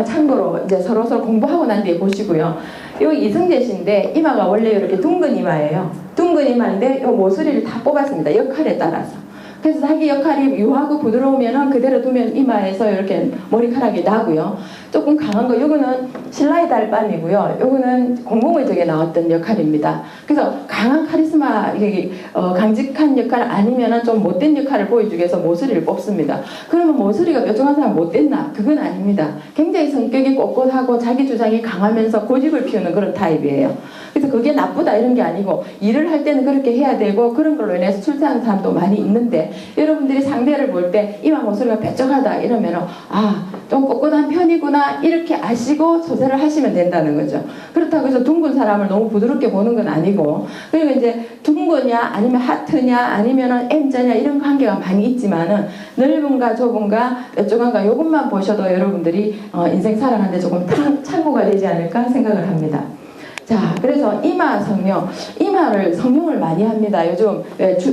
참고로 이제 서로 공부하고 난 뒤에 보시고요. 여기 이승재 씨인데 이마가 원래 이렇게 둥근 이마예요. 둥근 이마인데 이 모서리를 다 뽑았습니다. 역할에 따라서. 그래서 자기 역할이 유하고 부드러우면 그대로 두면 이마에서 이렇게 머리카락이 나고요. 조금 강한 거, 요거는 신라의 달밤이고요. 요거는 공공의적에 나왔던 역할입니다. 그래서 강한 카리스마, 강직한 역할 아니면은 좀 못된 역할을 보여주기 위해서 모서리를 뽑습니다. 그러면 모서리가 뾰족한 사람 못됐나? 그건 아닙니다. 굉장히 성격이 꼿꼿하고 자기 주장이 강하면서 고집을 피우는 그런 타입이에요. 그래서 그게 나쁘다 이런 게 아니고 일을 할 때는 그렇게 해야 되고 그런 걸로 인해서 출세하는 사람도 많이 있는데 여러분들이 상대를 볼 때 이마 모서리가 뾰족하다 이러면은 좀 꼿꼿한 편이구나 이렇게 아시고 조사를 하시면 된다는 거죠. 그렇다고 해서 둥근 사람을 너무 부드럽게 보는 건 아니고 그리고 이제 둥근냐 아니면 하트냐 아니면은 M자냐 이런 관계가 많이 있지만은 넓은가 좁은가 뾰족한가 이것만 보셔도 여러분들이 인생 살아가는데 조금 참고가 되지 않을까 생각을 합니다. 자, 그래서 이마 성형, 이마를 성형을 많이 합니다. 요즘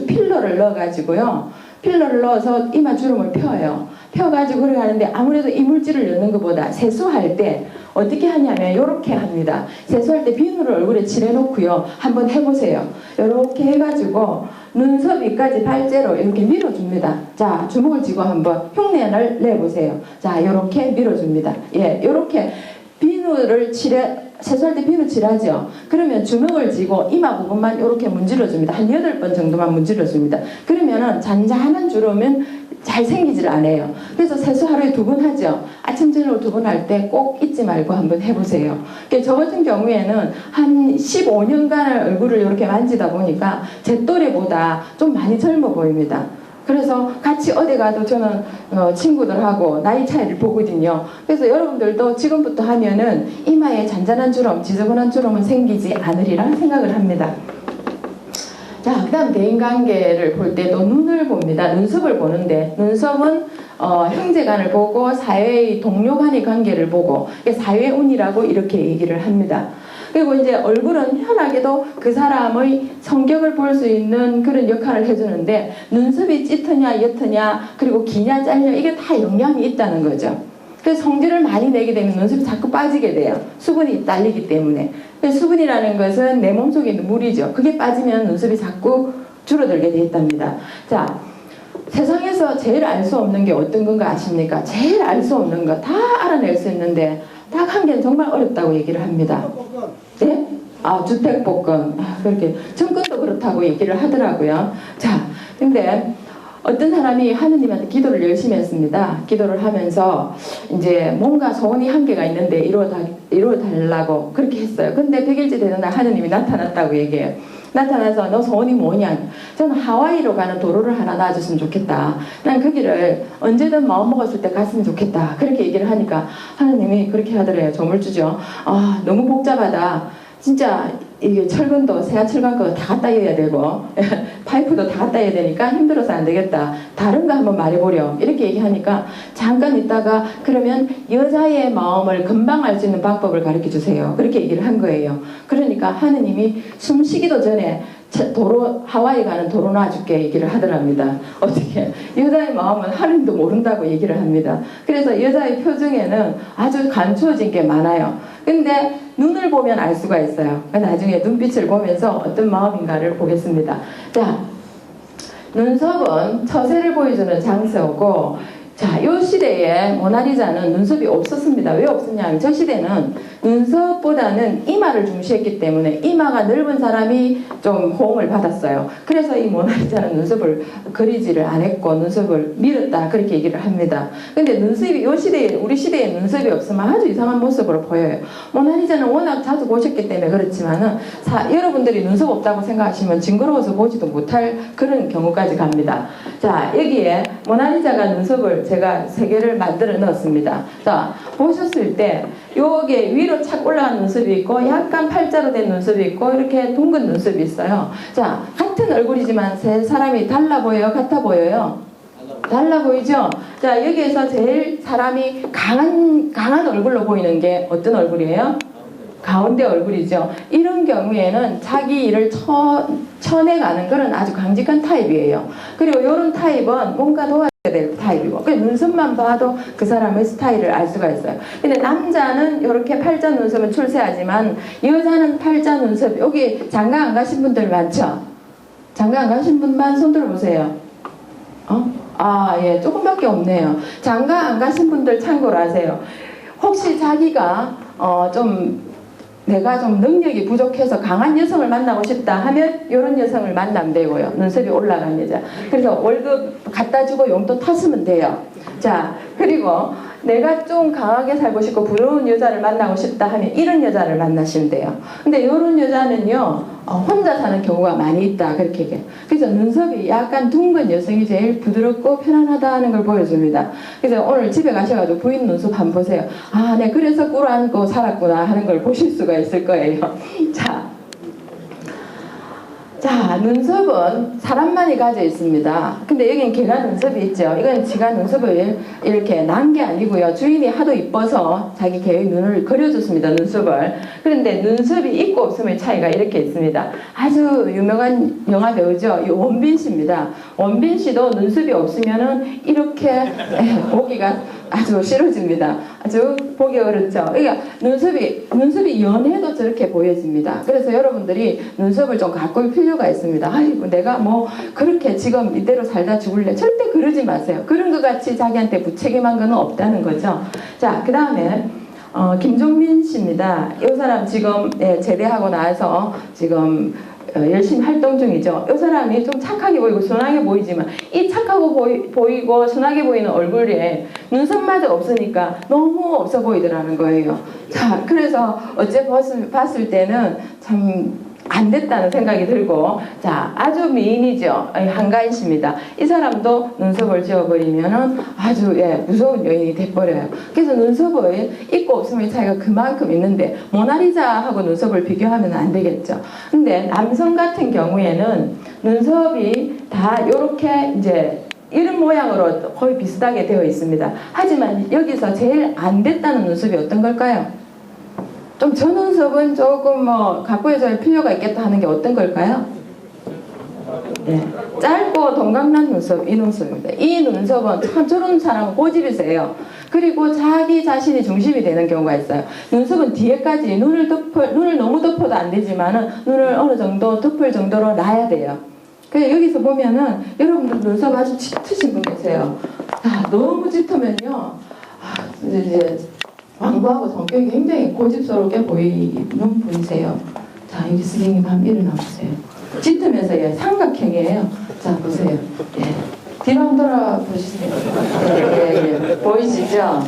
필러를 넣어가지고요. 필러를 넣어서 이마 주름을 펴요. 펴가지고 그렇게 하는데 아무래도 이물질을 넣는 것보다 세수할 때 어떻게 하냐면 이렇게 합니다. 세수할 때 비누를 얼굴에 칠해놓고요. 한번 해보세요. 이렇게 해가지고 눈썹 위까지 발재로 이렇게 밀어줍니다. 자, 주먹을 쥐고 한번 흉내를 내보세요. 자, 이렇게 밀어줍니다. 예, 이렇게 비누를 세수할 때 비누 칠하죠. 그러면 주먹을 쥐고 이마 부분만 이렇게 문질러줍니다. 한 8번 정도만 문질러줍니다. 그러면은 잔잔한 주름은 잘 생기질 않아요. 그래서 세수 하루에 2번 하죠. 아침 저녁 2번 할 때 꼭 잊지 말고 한번 해보세요. 저 같은 경우에는 한 15년간 얼굴을 이렇게 만지다 보니까 제 또래보다 좀 많이 젊어 보입니다. 그래서 같이 어디 가도 저는 친구들하고 나이 차이를 보거든요. 그래서 여러분들도 지금부터 하면은 이마에 잔잔한 주름, 지저분한 주름은 생기지 않으리라 생각을 합니다. 자, 그 다음 대인관계를 볼 때도 눈을 봅니다. 눈썹을 보는데 눈썹은 형제간을 보고 사회의 동료 간의 관계를 보고 사회운이라고 이렇게 얘기를 합니다. 그리고 이제 얼굴은 희한하게도 그 사람의 성격을 볼 수 있는 그런 역할을 해주는데 눈썹이 짙으냐 옅으냐 그리고 기냐 짧냐 이게 다 영향이 있다는 거죠. 그래서 성질을 많이 내게 되면 눈썹이 자꾸 빠지게 돼요. 수분이 딸리기 때문에. 수분이라는 것은 내 몸속에 있는 물이죠. 그게 빠지면 눈썹이 자꾸 줄어들게 돼 있답니다. 자, 세상에서 제일 알 수 없는 게 어떤 건가 아십니까? 제일 알 수 없는 거 다 알아낼 수 있는데 딱 한 개는 정말 어렵다고 얘기를 합니다. 네? 주택복권. 그렇게 정권도 그렇다고 얘기를 하더라고요. 자, 근데 어떤 사람이 하느님한테 기도를 열심히 했습니다. 기도를 하면서 이제 뭔가 소원이 한계가 있는데 이루어달라고 그렇게 했어요. 근데 100일째 되는 날 하느님이 나타났다고 얘기해요. 나타나서 너 소원이 뭐냐? 저는 하와이로 가는 도로를 하나 놔줬으면 좋겠다. 난 그 길을 언제든 마음 먹었을 때 갔으면 좋겠다. 그렇게 얘기를 하니까 하느님이 그렇게 하더래요. 조물주죠. 너무 복잡하다. 진짜 이게 철근도 새하철관거 다 갖다 해야 되고 파이프도 다 갖다 해야 되니까 힘들어서 안 되겠다. 다른 거 한번 말해보렴. 이렇게 얘기하니까 잠깐 있다가 그러면 여자의 마음을 금방 알 수 있는 방법을 가르쳐 주세요. 그렇게 얘기를 한 거예요. 그러니까 하느님이 숨쉬기도 전에 하와이 가는 도로 놔줄게 얘기를 하더랍니다. 어떻게 여자의 마음은 하느님도 모른다고 얘기를 합니다. 그래서 여자의 표정에는 아주 감추어진 게 많아요. 근데 눈을 보면 알 수가 있어요. 나중에 눈빛을 보면서 어떤 마음인가를 보겠습니다. 자, 눈썹은 처세를 보여주는 장소고 자, 이 시대에 모나리자는 눈썹이 없었습니다. 왜 없었냐? 저 시대는 눈썹보다는 이마를 중시했기 때문에 이마가 넓은 사람이 좀 호응을 받았어요. 그래서 이 모나리자는 눈썹을 그리지를 안 했고 눈썹을 밀었다 그렇게 얘기를 합니다. 근데 눈썹이 이 시대에 우리 시대에 눈썹이 없으면 아주 이상한 모습으로 보여요. 모나리자는 워낙 자주 보셨기 때문에 그렇지만은 여러분들이 눈썹 없다고 생각하시면 징그러워서 보지도 못할 그런 경우까지 갑니다. 자, 여기에 모나리자가 눈썹을 제가 3개를 만들어 넣었습니다. 자, 보셨을 때 요게 위로 착 올라간 눈썹이 있고 약간 팔자로 된 눈썹이 있고 이렇게 둥근 눈썹이 있어요. 자, 같은 얼굴이지만 세 사람이 달라 보여요? 같아 보여요? 달라 보이죠? 자, 여기에서 제일 사람이 강한 얼굴로 보이는 게 어떤 얼굴이에요? 가운데 얼굴이죠. 이런 경우에는 자기 일을 쳐내가는 그런 아주 강직한 타입이에요. 그리고 이런 타입은 뭔가 도와줘야 될 타입이고, 눈썹만 봐도 그 사람의 스타일을 알 수가 있어요. 근데 남자는 이렇게 팔자 눈썹은 출세하지만 여자는 팔자 눈썹, 여기 장가 안 가신 분들 많죠? 장가 안 가신 분만 손 들어보세요. 예, 조금밖에 없네요. 장가 안 가신 분들 참고로 하세요. 혹시 자기가 내가 좀 능력이 부족해서 강한 여성을 만나고 싶다 하면 이런 여성을 만나면 되고요. 눈썹이 올라간 여자. 그래서 월급 갖다 주고 용돈 탔으면 돼요. 자, 그리고 내가 좀 강하게 살고 싶고 부러운 여자를 만나고 싶다 하면 이런 여자를 만나시면 돼요. 근데 이런 여자는요, 혼자 사는 경우가 많이 있다. 그렇게 얘기해요. 그래서 눈썹이 약간 둥근 여성이 제일 부드럽고 편안하다는 걸 보여줍니다. 그래서 오늘 집에 가셔가지고 부인 눈썹 한번 보세요. 아, 네, 그래서 꿀 안고 살았구나 하는 걸 보실 수가 있을 거예요. 자, 눈썹은 사람만이 가져 있습니다. 근데 여기는 개가 눈썹이 있죠. 이건 지가 눈썹을 이렇게 난 게 아니고요. 주인이 하도 이뻐서 자기 개의 눈을 그려줬습니다. 눈썹을. 그런데 눈썹이 있고 없음의 차이가 이렇게 있습니다. 아주 유명한 영화 배우죠. 이 원빈 씨입니다. 원빈 씨도 눈썹이 없으면은 이렇게 보기가 아주 싫어집니다. 아주 보기 어렵죠. 그러니까 눈썹이 연해도 저렇게 보여집니다. 그래서 여러분들이 눈썹을 좀 가꿀 필요가 있습니다. 아이고, 내가 뭐 그렇게 지금 이대로 살다 죽을래. 절대 그러지 마세요. 그런 것 같이 자기한테 무책임한 건 없다는 거죠. 자, 그 다음에 김종민 씨입니다. 이 사람 지금 제대하고 나서 지금 열심히 활동 중이죠. 이 사람이 좀 착하게 보이고 순하게 보이지만 이 착하고 보이고 순하게 보이는 얼굴에 눈썹마저 없으니까 너무 없어 보이더라는 거예요. 자, 그래서 어째 봤을 때는 참 안 됐다는 생각이 들고, 자, 아주 미인이죠. 한가인 씨입니다. 이 사람도 눈썹을 지워버리면은 아주 무서운 여인이 돼버려요. 그래서 눈썹은 있고 없음의 차이가 그만큼 있는데 모나리자하고 눈썹을 비교하면 안 되겠죠. 근데 남성 같은 경우에는 눈썹이 다 이렇게 이제 이런 모양으로 거의 비슷하게 되어 있습니다. 하지만 여기서 제일 안 됐다는 눈썹이 어떤 걸까요? 좀 저 눈썹은 조금 가꾸어져야 필요가 있겠다 하는 게 어떤 걸까요? 짧고 동강난 눈썹, 이 눈썹입니다. 이 눈썹은 참 저런 사람은 고집이세요. 그리고 자기 자신이 중심이 되는 경우가 있어요. 눈썹은 뒤에까지 눈을 너무 덮어도 안 되지만은 눈을 어느 정도 덮을 정도로 놔야 돼요. 그래서 여기서 보면은 여러분들 눈썹 아주 짙으신 분 계세요. 너무 짙으면요, 이제 완고하고 성격이 굉장히 고집스럽게 보이는 분이세요. 자, 여기 선생님 한번 일어나 보세요. 짙으면서 삼각형이에요. 자, 보세요. 뒤로 한번 돌아보시세요. 보이시죠?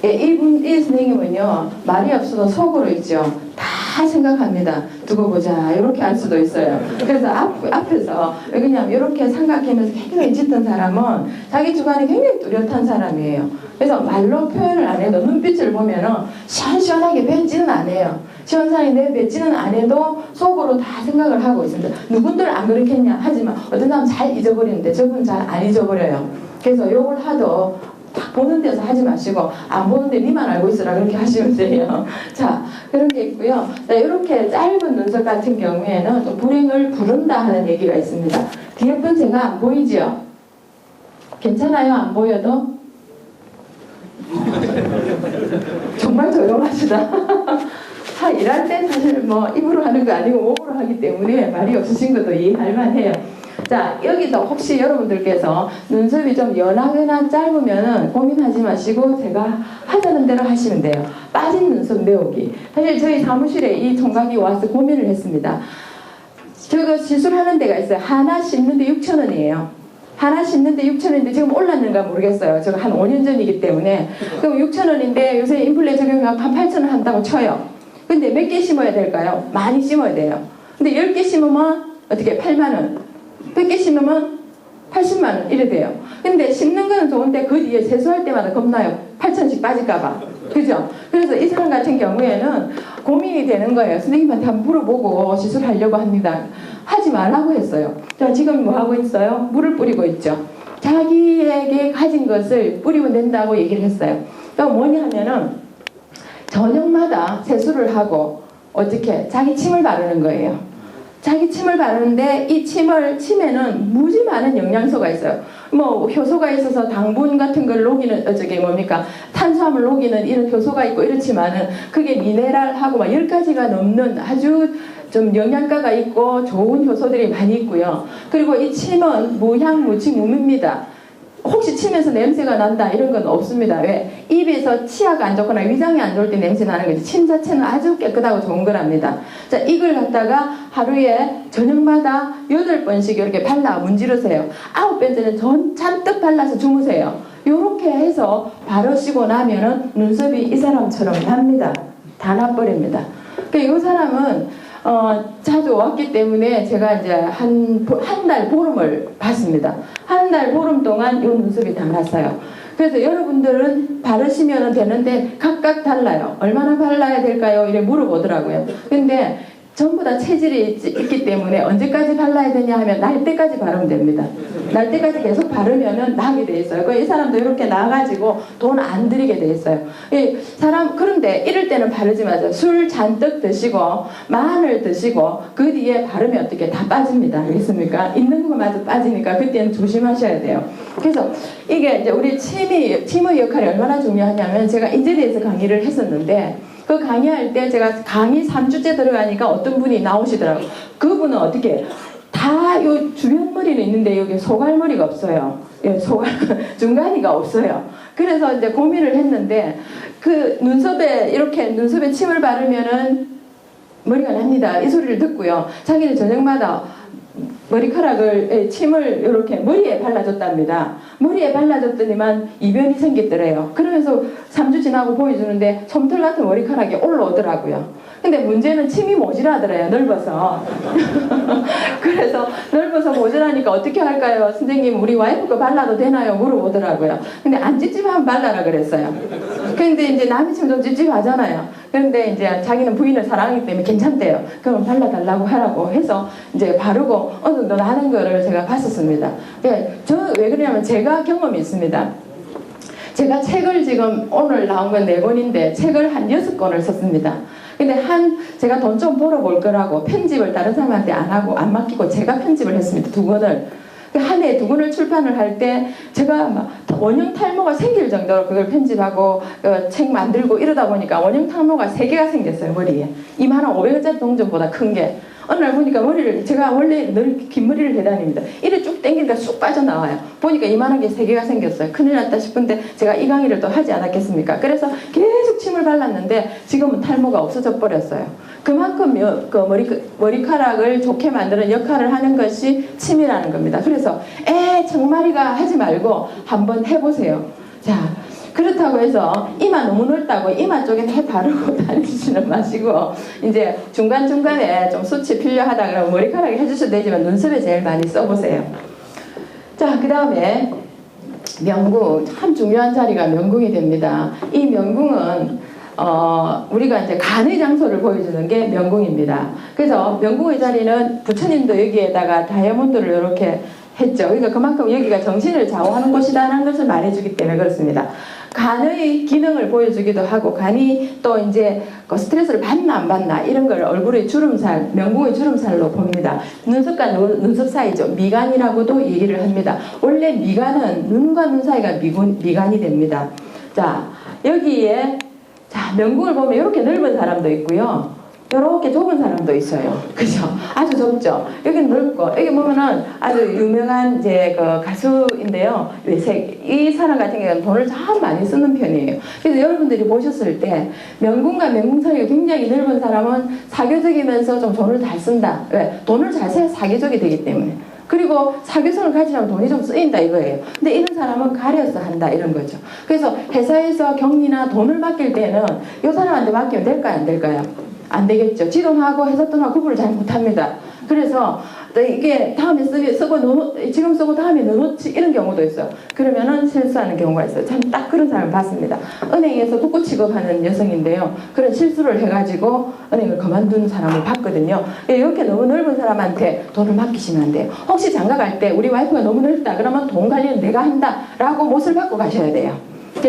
이 선생님은요, 말이 없어도 속으로 있죠. 다 생각합니다. 두고 보자. 이렇게 할 수도 있어요. 그래서 앞에서, 왜냐면 이렇게 삼각형에서 굉장히 짙은 사람은 자기 주관이 굉장히 뚜렷한 사람이에요. 그래서 말로 표현을 안 해도 눈빛을 보면은 시원시원하게 뱉지는 않아요. 시원시원하게 내뱉지는 안 해도 속으로 다 생각을 하고 있습니다. 누군들 안 그렇겠냐 하지만 어떤 사람은 잘 잊어버리는데 저분은 잘 안 잊어버려요. 그래서 욕을 하도 딱 보는 데서 하지 마시고 안 보는데 니만 알고 있으라 그렇게 하시면 돼요. 자, 그런 게 있고요. 자, 이렇게 짧은 눈썹 같은 경우에는 또 불행을 부른다 하는 얘기가 있습니다. 뒤에 분 제가 안 보이죠? 괜찮아요? 안 보여도? 정말 조용하시다. 일할 때 사실 뭐 입으로 하는 거 아니고 몸으로 하기 때문에 말이 없으신 것도 이해할 만해요. 자, 여기서 혹시 여러분들께서 눈썹이 좀 연하거나 짧으면은 고민하지 마시고 제가 하자는 대로 하시면 돼요. 빠진 눈썹 메우기. 사실 저희 사무실에 이 총각이 와서 고민을 했습니다. 저거 시술하는 데가 있어요. 하나 씹는데 6,000원이에요. 하나 씹는데 6,000원인데 지금 올랐는가 모르겠어요. 저거 한 5년 전이기 때문에. 그럼 6,000원인데 요새 인플레 적용하고 한 8,000원 한다고 쳐요. 근데 몇 개 심어야 될까요? 많이 심어야 돼요. 근데 10개 심으면 어떻게 8만원, 100개 심으면 80만원 이래 돼요. 근데 심는 거는 좋은데 그 뒤에 세수할 때마다 겁나요. 8,000원씩 빠질까봐. 그죠? 그래서 이 사람 같은 경우에는 고민이 되는 거예요. 선생님한테 한번 물어보고 시술하려고 합니다. 하지 말라고 했어요. 자, 지금 뭐 하고 있어요? 물을 뿌리고 있죠. 자기에게 가진 것을 뿌리면 된다고 얘기를 했어요. 그러니까 뭐냐 하면은 저녁마다 세수를 하고 어떻게 자기 침을 바르는 거예요. 자기 침을 바르는데 이 침에는 무지 많은 영양소가 있어요. 뭐 효소가 있어서 당분 같은 걸 녹이는 탄수화물 녹이는 이런 효소가 있고 이렇지만은 그게 미네랄하고 막 10가지가 넘는 아주 좀 영양가가 있고 좋은 효소들이 많이 있고요. 그리고 이 침은 무향 무치 무입니다. 혹시 침에서 냄새가 난다 이런 건 없습니다. 왜? 입에서 치아가 안 좋거나 위장이 안 좋을 때 냄새 나는 거지. 침 자체는 아주 깨끗하고 좋은 거랍니다. 자, 이걸 갖다가 하루에 저녁마다 8번씩 이렇게 발라 문지르세요. 9번째는 잔뜩 발라서 주무세요. 요렇게 해서 바르시고 나면은 눈썹이 이 사람처럼 납니다. 다 나버립니다. 그러니까 이 사람은 자주 왔기 때문에 제가 이제 한 달 보름을 봤습니다. 한 달 보름 동안 이 눈썹이 다 났어요. 그래서 여러분들은 바르시면 되는데 각각 달라요. 얼마나 발라야 될까요? 이래 물어보더라고요. 근데 전부 다 체질이 있기 때문에 언제까지 발라야 되냐 하면 날 때까지 바르면 됩니다. 날 때까지 계속 바르면은 나게 돼 있어요. 이 사람도 이렇게 나가지고 돈 안 들이게 돼 있어요. 그런데 이럴 때는 바르지 마세요. 술 잔뜩 드시고 마늘 드시고 그 뒤에 바르면 어떻게 다 빠집니다. 알겠습니까? 있는 것마저 빠지니까 그때는 조심하셔야 돼요. 그래서 이게 이제 우리 침의 역할이 얼마나 중요하냐면 제가 인제대에서 강의를 했었는데 그 강의할 때 제가 강의 3주째 들어가니까 어떤 분이 나오시더라고요. 그분은 어떻게 다 요 주변 머리는 있는데 여기 소갈머리가 없어요. 예, 중간이가 없어요. 그래서 이제 고민을 했는데 그 눈썹에 침을 바르면은 머리가 납니다. 이 소리를 듣고요. 자기는 저녁마다 침을 이렇게 머리에 발라줬답니다. 머리에 발라줬더니만 이변이 생겼더래요. 그러면서 3주 지나고 보여주는데 솜털 같은 머리카락이 올라오더라고요. 근데 문제는 침이 모자라더래요. 넓어서. 그래서 넓어서 모자라니까 어떻게 할까요? 선생님 우리 와이프 거 발라도 되나요? 물어보더라고요. 근데 안 찝찝하면 발라라 그랬어요. 근데 이제 남이 침 좀 찝찝하잖아요. 그런데 이제 자기는 부인을 사랑하기 때문에 괜찮대요. 그럼 발라달라고 하라고 해서 이제 바르고 어느 정도 나는 거를 제가 봤었습니다. 왜 그러냐면 제가 경험이 있습니다. 제가 책을 지금 오늘 나온 건 4권인데 책을 한 6권을 썼습니다. 근데 제가 돈 좀 벌어볼 거라고 편집을 다른 사람한테 안 하고 안 맡기고 제가 편집을 했습니다. 2권을. 한 해에 2권을 출판을 할 때 제가 막 원형 탈모가 생길 정도로 그걸 편집하고 책 만들고 이러다 보니까 원형 탈모가 3개가 생겼어요. 머리에. 25,500원짜리 동전보다 큰 게. 어느 날 보니까 제가 원래 늘 긴 머리를 대다닙니다. 이래 쭉 당기니까 쑥 빠져나와요. 보니까 이만한 게 3개가 생겼어요. 큰일 났다 싶은데 제가 이 강의를 또 하지 않았겠습니까? 그래서 계속 침을 발랐는데 지금은 탈모가 없어져 버렸어요. 그만큼 머리카락을 좋게 만드는 역할을 하는 것이 침이라는 겁니다. 그래서 정말이가 하지 말고 한번 해보세요. 자, 그렇다고 해서 이마 너무 넓다고 이마 쪽에 바르고 다니지는 마시고 이제 중간중간에 좀 수치 필요하다 그러면 머리카락에 해주셔도 되지만 눈썹에 제일 많이 써보세요. 자, 그 다음에 명궁. 참 중요한 자리가 명궁이 됩니다. 이 명궁은 우리가 이제 간의 장소를 보여주는 게 명궁입니다. 그래서 명궁의 자리는 부처님도 여기에다가 다이아몬드를 이렇게 했죠. 그러니까 그만큼 여기가 정신을 좌우하는 곳이라는 것을 말해주기 때문에 그렇습니다. 간의 기능을 보여주기도 하고 간이 또 이제 그 스트레스를 받나 안 받나 이런 걸 얼굴의 주름살, 명궁의 주름살로 봅니다. 눈썹과 눈썹 사이죠. 미간이라고도 얘기를 합니다. 원래 미간은 눈과 눈 사이가 미간이 됩니다. 자, 여기에 명궁을 보면 이렇게 넓은 사람도 있고요. 이렇게 좁은 사람도 있어요. 그죠? 아주 좁죠. 여기 넓고 여기 보면은 아주 유명한 이제 그 가수인데요. 외색 이 사람 같은 경우는 돈을 참 많이 쓰는 편이에요. 그래서 여러분들이 보셨을 때 명궁과 명궁 사이가 굉장히 넓은 사람은 사교적이면서 좀 돈을 잘 쓴다. 왜? 돈을 잘 써야 사교적이 되기 때문에. 그리고 사교성을 가지려면 돈이 좀 쓰인다 이거예요. 근데 이런 사람은 가려서 한다 이런 거죠. 그래서 회사에서 격리나 돈을 맡길 때는 이 사람한테 맡기면 될까요 안 될까요? 안 되겠죠. 지 돈하고 회사 돈하고 구분을 잘 못합니다. 그래서 이게 다음에 쓰고 지금 쓰고 다음에 넣어놓지 이런 경우도 있어요. 그러면은 실수하는 경우가 있어요. 참 딱 그런 사람을 봤습니다. 은행에서 국고 취급하는 여성인데요. 그런 실수를 해가지고 은행을 그만둔 사람을 봤거든요. 이렇게 너무 넓은 사람한테 돈을 맡기시면 안 돼요. 혹시 장가 갈 때 우리 와이프가 너무 넓다 그러면 돈 관리는 내가 한다 라고 못을 받고 가셔야 돼요.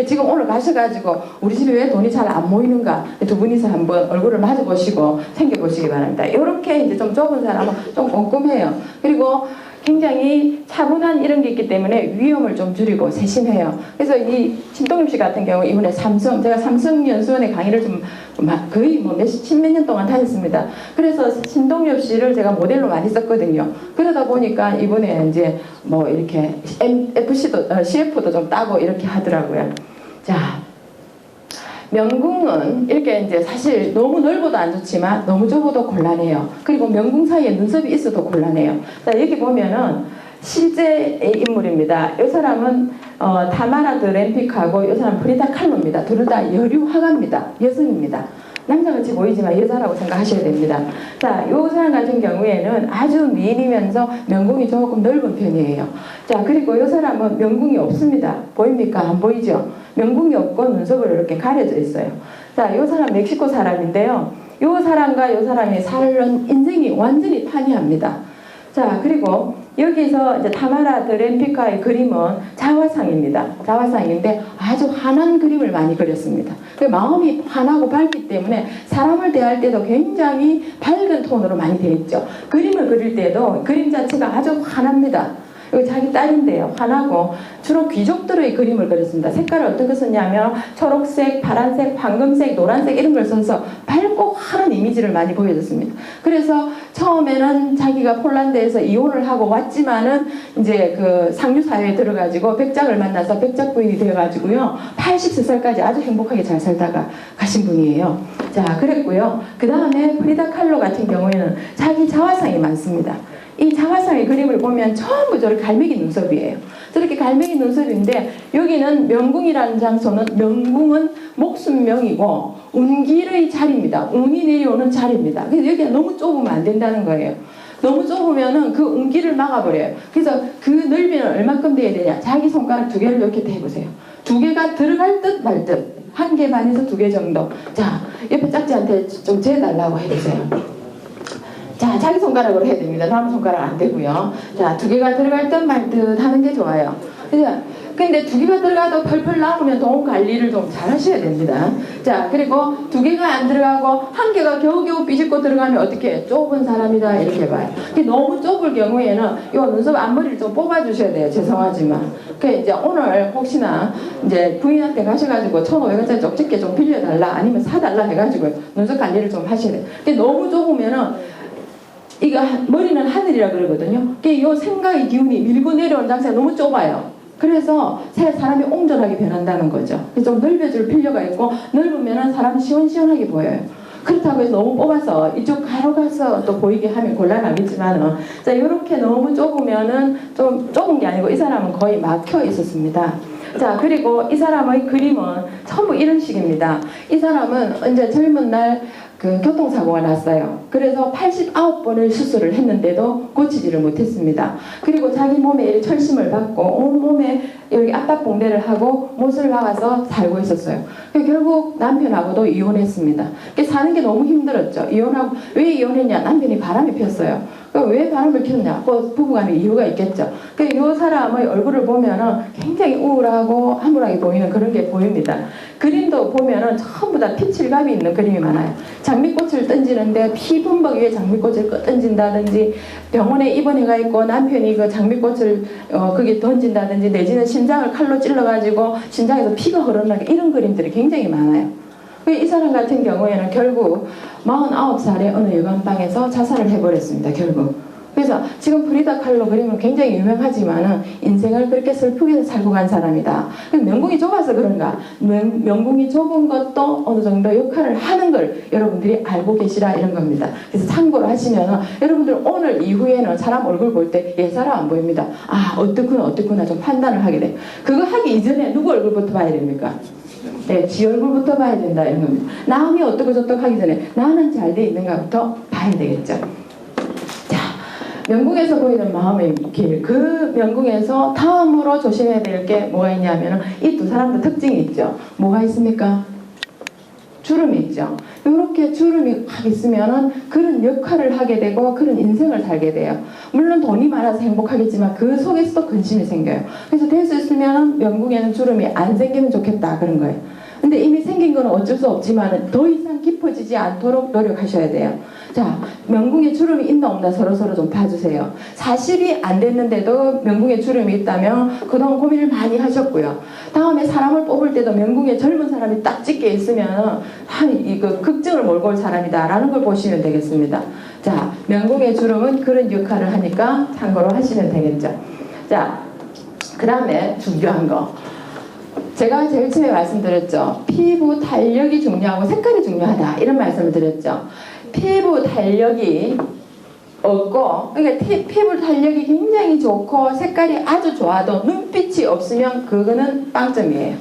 지금 오늘 가셔가지고 우리 집에 왜 돈이 잘 안 모이는가 두 분이서 한번 얼굴을 마주 보시고 챙겨보시기 바랍니다. 이렇게 이제 좀 좁은 사람은 좀 꼼꼼해요. 그리고 굉장히 차분한 이런 게 있기 때문에 위험을 좀 줄이고 세심해요. 그래서 이 신동엽 씨 같은 경우 이번에 제가 삼성연수원의 강의를 좀 거의 뭐 십몇 년 동안 다녔습니다. 그래서 신동엽 씨를 제가 모델로 많이 썼거든요. 그러다 보니까 이번에 이제 뭐 이렇게 CF도 좀 따고 이렇게 하더라고요. 자, 명궁은 이렇게 이제 사실 너무 넓어도 안 좋지만 너무 좁아도 곤란해요. 그리고 명궁 사이에 눈썹이 있어도 곤란해요. 자, 여기 보면은 실제 인물입니다. 이 사람은 타마라 드 램픽하고 이 사람은 프리다 칼로입니다. 둘 다 여류 화가입니다. 여성입니다. 남자같이 보이지만 여자라고 생각하셔야 됩니다. 자, 이 사람 같은 경우에는 아주 미인이면서 명궁이 조금 넓은 편이에요. 자, 그리고 이 사람은 명궁이 없습니다. 보입니까? 안 보이죠? 명궁이 없고 눈썹으로 이렇게 가려져 있어요. 자, 이 사람 멕시코 사람인데요. 이 사람과 이 사람이 살는 인생이 완전히 판이합니다. 자, 그리고 여기서 이제 타마라 드 램피카의 그림은 자화상입니다. 자화상인데 아주 환한 그림을 많이 그렸습니다. 그 마음이 환하고 밝기 때문에 사람을 대할 때도 굉장히 밝은 톤으로 많이 되어 있죠. 그림을 그릴 때도 그림 자체가 아주 환합니다. 이거 자기 딸인데요. 환하고 주로 귀족들의 그림을 그렸습니다. 색깔을 어떻게 썼냐면 초록색, 파란색, 황금색, 노란색 이런 걸 써서 밝고 환한 이미지를 많이 보여줬습니다. 그래서 처음에는 자기가 폴란드에서 이혼을 하고 왔지만은 이제 그 상류사회에 들어가지고 백작을 만나서 백작 부인이 되어가지고요. 83살까지 아주 행복하게 잘 살다가 가신 분이에요. 자, 그랬고요. 그 다음에 프리다 칼로 같은 경우에는 자기 자화상이 많습니다. 이 자화상의 그림을 보면 전부 저렇게 갈매기 눈썹이에요. 저렇게 갈매기 눈썹인데 여기는 명궁이라는 장소는 명궁은 목순명이고 운길의 자리입니다. 운이 내려오는 자리입니다. 그래서 여기가 너무 좁으면 안 된다는 거예요. 너무 좁으면은 그 운길을 막아버려요. 그래서 그 넓이는 얼마큼 돼야 되냐? 자기 손가락 두 개를 이렇게 대보세요. 두 개가 들어갈 듯 말 듯. 한 개 반에서 두 개 정도. 자, 옆에 짝지한테 좀 재달라고 해주세요. 자, 자기 손가락으로 해야 됩니다. 남의 손가락 안 되고요. 자, 두 개가 들어갈 듯 말 듯 하는 게 좋아요. 근데 두 개가 들어가도 펄펄 나오면 돈 관리를 좀 잘 하셔야 됩니다. 자, 그리고 두 개가 안 들어가고 한 개가 겨우겨우 삐집고 들어가면 어떻게 해요? 좁은 사람이다 이렇게 봐요. 너무 좁을 경우에는 이 눈썹 앞머리를 좀 뽑아주셔야 돼요. 죄송하지만. 이제 오늘 혹시나 이제 부인한테 가셔가지고 1,500원짜리 쪽집게 좀 빌려달라 아니면 사달라 해가지고 눈썹 관리를 좀 하셔야 돼요. 근데 너무 좁으면은 이거 머리는 하늘이라 그러거든요. 이 생각의 기운이 밀고 내려오는 장소가 너무 좁아요. 그래서 사람이 옹졸하게 변한다는 거죠. 그래서 좀 넓혀줄 필요가 있고 넓으면 사람이 시원시원하게 보여요. 그렇다고 해서 너무 뽑아서 이쪽 가로 가서 또 보이게 하면 곤란하겠지만은 자, 이렇게 너무 좁으면은 좀 좁은 게 아니고 이 사람은 거의 막혀 있었습니다. 자, 그리고 이 사람의 그림은 전부 이런 식입니다. 이 사람은 이제 젊은 날 그 교통사고가 났어요. 그래서 89번을 수술을 했는데도 고치지를 못했습니다. 그리고 자기 몸에 이렇게 철심을 받고 온몸에 여기 압박봉대를 하고 못을 박아서 살고 있었어요. 결국 남편하고도 이혼했습니다. 사는 게 너무 힘들었죠. 왜 이혼했냐? 남편이 바람이 폈어요. 왜 바람을 폈냐? 부부간에 이유가 있겠죠. 이 사람의 얼굴을 보면은 굉장히 우울하고 암울하게 보이는 그런 게 보입니다. 그림도 보면은 전부 다 피칠감이 있는 그림이 많아요. 장미꽃을 던지는데 피범벅 위에 장미꽃을 던진다든지 병원에 입원해가 있고 남편이 그 장미꽃을 거기 던진다든지 내지는 심장을 칼로 찔러가지고 심장에서 피가 흐르는 이런 그림들이 굉장히 많아요. 이 사람 같은 경우에는 결국 49살에 어느 여관방에서 자살을 해버렸습니다. 결국. 그래서 지금 프리다 칼로 그림은 굉장히 유명하지만은 인생을 그렇게 슬프게 살고 간 사람이다. 명궁이 좁아서 그런가? 명궁이 좁은 것도 어느 정도 역할을 하는 걸 여러분들이 알고 계시라 이런 겁니다. 그래서 참고로 하시면은 여러분들 오늘 이후에는 사람 얼굴 볼 때 얘 사람 안 보입니다. 아 어떻구나 좀 판단을 하게 돼요. 그거 하기 이전에 누구 얼굴부터 봐야 됩니까? 네, 지 얼굴부터 봐야 된다 이런 겁니다. 남이 어떻고 저떻고 하기 전에 나는 잘 돼 있는가부터 봐야 되겠죠. 명궁에서 보이는 마음의 길, 그 명궁에서 다음으로 조심해야 될 게 뭐가 있냐면 이 두 사람도 특징이 있죠. 뭐가 있습니까? 주름이 있죠. 이렇게 주름이 확 있으면은 그런 역할을 하게 되고 그런 인생을 살게 돼요. 물론 돈이 많아서 행복하겠지만 그 속에서도 근심이 생겨요. 그래서 될 수 있으면 명궁에는 주름이 안 생기면 좋겠다 그런 거예요. 근데 이미 생긴 거는 어쩔 수 없지만 더 이상 깊어지지 않도록 노력하셔야 돼요. 자, 명궁에 주름이 있나 없나 서로서로 좀 봐주세요. 40이 안 됐는데도 명궁에 주름이 있다면 그동안 고민을 많이 하셨고요. 다음에 사람을 뽑을 때도 명궁에 젊은 사람이 딱 찍게 있으면 이거 걱정을 몰고 올 사람이다 라는 걸 보시면 되겠습니다. 자, 명궁의 주름은 그런 역할을 하니까 참고로 하시면 되겠죠. 자, 그 다음에 중요한 거. 제가 제일 처음에 말씀드렸죠. 피부 탄력이 중요하고 색깔이 중요하다 이런 말씀을 드렸죠. 피부 탄력이 없고 그러니까 피부 탄력이 굉장히 좋고 색깔이 아주 좋아도 눈빛이 없으면 그거는 빵점이에요.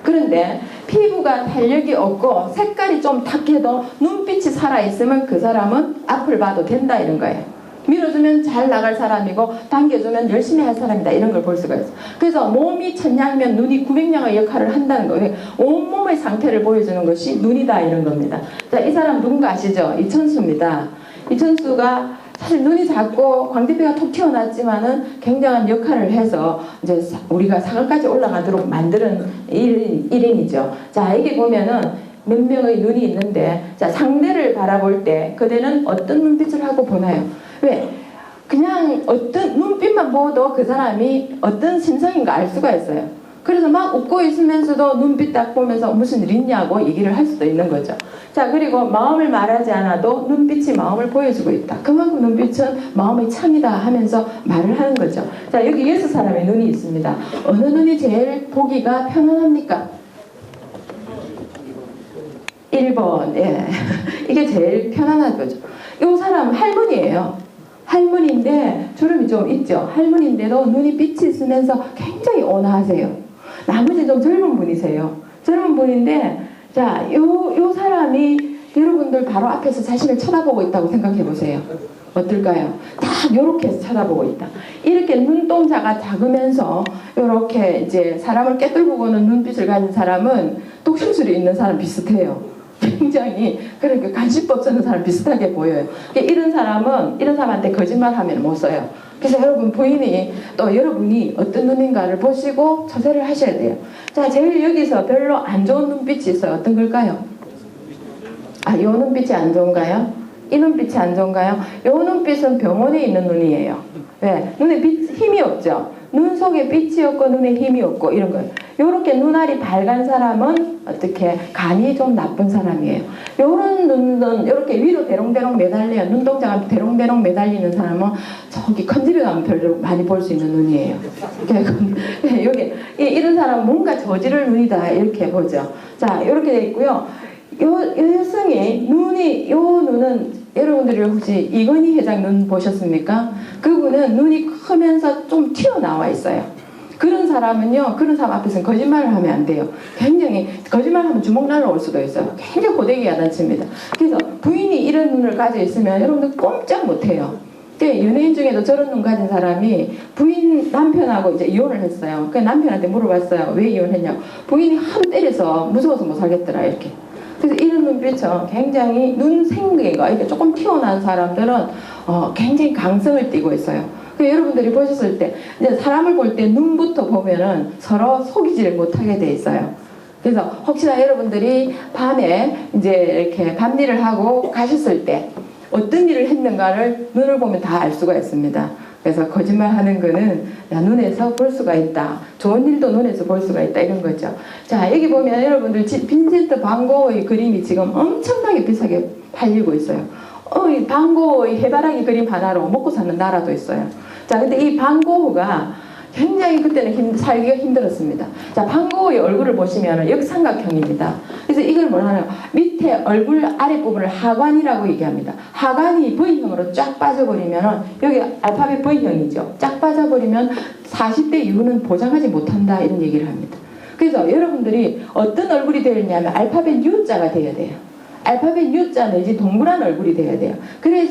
그런데 피부가 탄력이 없고 색깔이 좀 탁해도 눈빛이 살아있으면 그 사람은 앞을 봐도 된다 이런 거예요. 밀어주면 잘 나갈 사람이고 당겨주면 열심히 할 사람이다 이런 걸 볼 수가 있어요. 그래서 몸이 천냥이면 눈이 900냥의 역할을 한다는 거예요. 온몸의 상태를 보여주는 것이 눈이다 이런 겁니다. 자, 이 사람 누군가 아시죠? 이천수입니다. 이천수가 사실 눈이 작고 광대뼈가 톡 튀어나왔지만은 굉장한 역할을 해서 이제 우리가 사각까지 올라가도록 만드는 일인이죠. 자, 여기 보면은 몇 명의 눈이 있는데 자, 상대를 바라볼 때 그대는 어떤 눈빛을 하고 보나요? 왜? 그냥 어떤 눈빛만 보도 그 사람이 어떤 심성인가 알 수가 있어요. 그래서 막 웃고 있으면서도 눈빛 딱 보면서 무슨 일 있냐고 얘기를 할 수도 있는 거죠. 자, 그리고 마음을 말하지 않아도 눈빛이 마음을 보여주고 있다. 그만큼 눈빛은 마음의 창이다 하면서 말을 하는 거죠. 자, 여기 6사람의 눈이 있습니다. 어느 눈이 제일 보기가 편안합니까? 1번. 예. 이게 제일 편안한 거죠. 이 사람은 할머니예요. 할머니인데 주름이 좀 있죠. 할머니인데도 눈이 빛이 있으면서 굉장히 온화하세요. 나머지 좀 젊은 분이세요. 젊은 분인데 자, 요 사람이 여러분들 바로 앞에서 자신을 쳐다보고 있다고 생각해 보세요. 어떨까요? 딱 요렇게 해서 쳐다보고 있다. 이렇게 눈동자가 작으면서 요렇게 이제 사람을 깨뚫고 보는 눈빛을 가진 사람은 독심술이 있는 사람 비슷해요. 굉장히 그렇게 관심법 쓰는 사람 비슷하게 보여요. 이런 사람한테 거짓말하면 못 써요. 그래서 여러분 부인이 또 여러분이 어떤 눈인가를 보시고 처세를 하셔야 돼요. 자, 제일 여기서 별로 안 좋은 눈빛이 있어요. 어떤 걸까요? 아, 요 눈빛이 안 좋은가요? 이 눈빛이 안 좋은가요? 요 눈빛은 병원에 있는 눈이에요. 왜? 눈에 힘이 없죠. 눈 속에 빛이 없고 눈에 힘이 없고 이런 거예요. 요렇게 눈알이 밝은 사람은 어떻게 간이 좀 나쁜 사람이에요. 요런 눈은 이렇게 위로 대롱대롱 매달려요. 눈동자가 대롱대롱 매달리는 사람은 저기 컨디비 가면 별로 많이 볼 수 있는 눈이에요. 여기 이런 사람은 뭔가 저지를 눈이다 이렇게 보죠. 자, 이렇게 돼 있고요. 요 여성의 눈이 요 눈은 여러분들이 혹시 이건희 회장 눈 보셨습니까? 그분은 눈이 크면서 좀 튀어나와 있어요. 그런 사람은요, 그런 사람 앞에서는 거짓말을 하면 안 돼요. 굉장히 거짓말하면 주먹 날라올 수도 있어요. 굉장히 고데기 야단칩니다. 그래서 부인이 이런 눈을 가지고 있으면 여러분들 꼼짝 못해요. 연예인 중에도 저런 눈 가진 사람이 부인 남편하고 이제 이혼을 했어요. 그 남편한테 물어봤어요. 왜 이혼했냐고. 부인이 하도 때려서 무서워서 못 살겠더라 이렇게. 그래서 이런 눈빛은 굉장히 눈 생기가 이렇게 조금 튀어나온 사람들은 굉장히 강성을 띠고 있어요. 여러분들이 보셨을 때 이제 사람을 볼 때 눈부터 보면은 서로 속이지를 못하게 돼 있어요. 그래서 혹시나 여러분들이 밤에 이제 이렇게 밤일을 하고 가셨을 때 어떤 일을 했는가를 눈을 보면 다 알 수가 있습니다. 그래서 거짓말하는 거는 야, 눈에서 볼 수가 있다. 좋은 일도 눈에서 볼 수가 있다. 이런 거죠. 자, 여기 보면 여러분들 빈센트 반 고흐의 그림이 지금 엄청나게 비싸게 팔리고 있어요. 이 반 고흐의 해바라기 그림 하나로 먹고 사는 나라도 있어요. 자, 근데 이 반 고흐가 굉장히 그때는 살기가 힘들었습니다. 자, 반 고흐의 얼굴을 보시면 역삼각형입니다. 그래서 이걸 뭐냐면 밑에 얼굴 아랫부분을 하관이라고 얘기합니다. 하관이 V형으로 쫙 빠져버리면 여기 알파벳 V형이죠. 쫙 빠져버리면 40대 이후는 보장하지 못한다 이런 얘기를 합니다. 그래서 여러분들이 어떤 얼굴이 되느냐면 알파벳 U자가 돼야 돼요. 알파벳 U자 내지 동그란 얼굴이 돼야 돼요. 그래야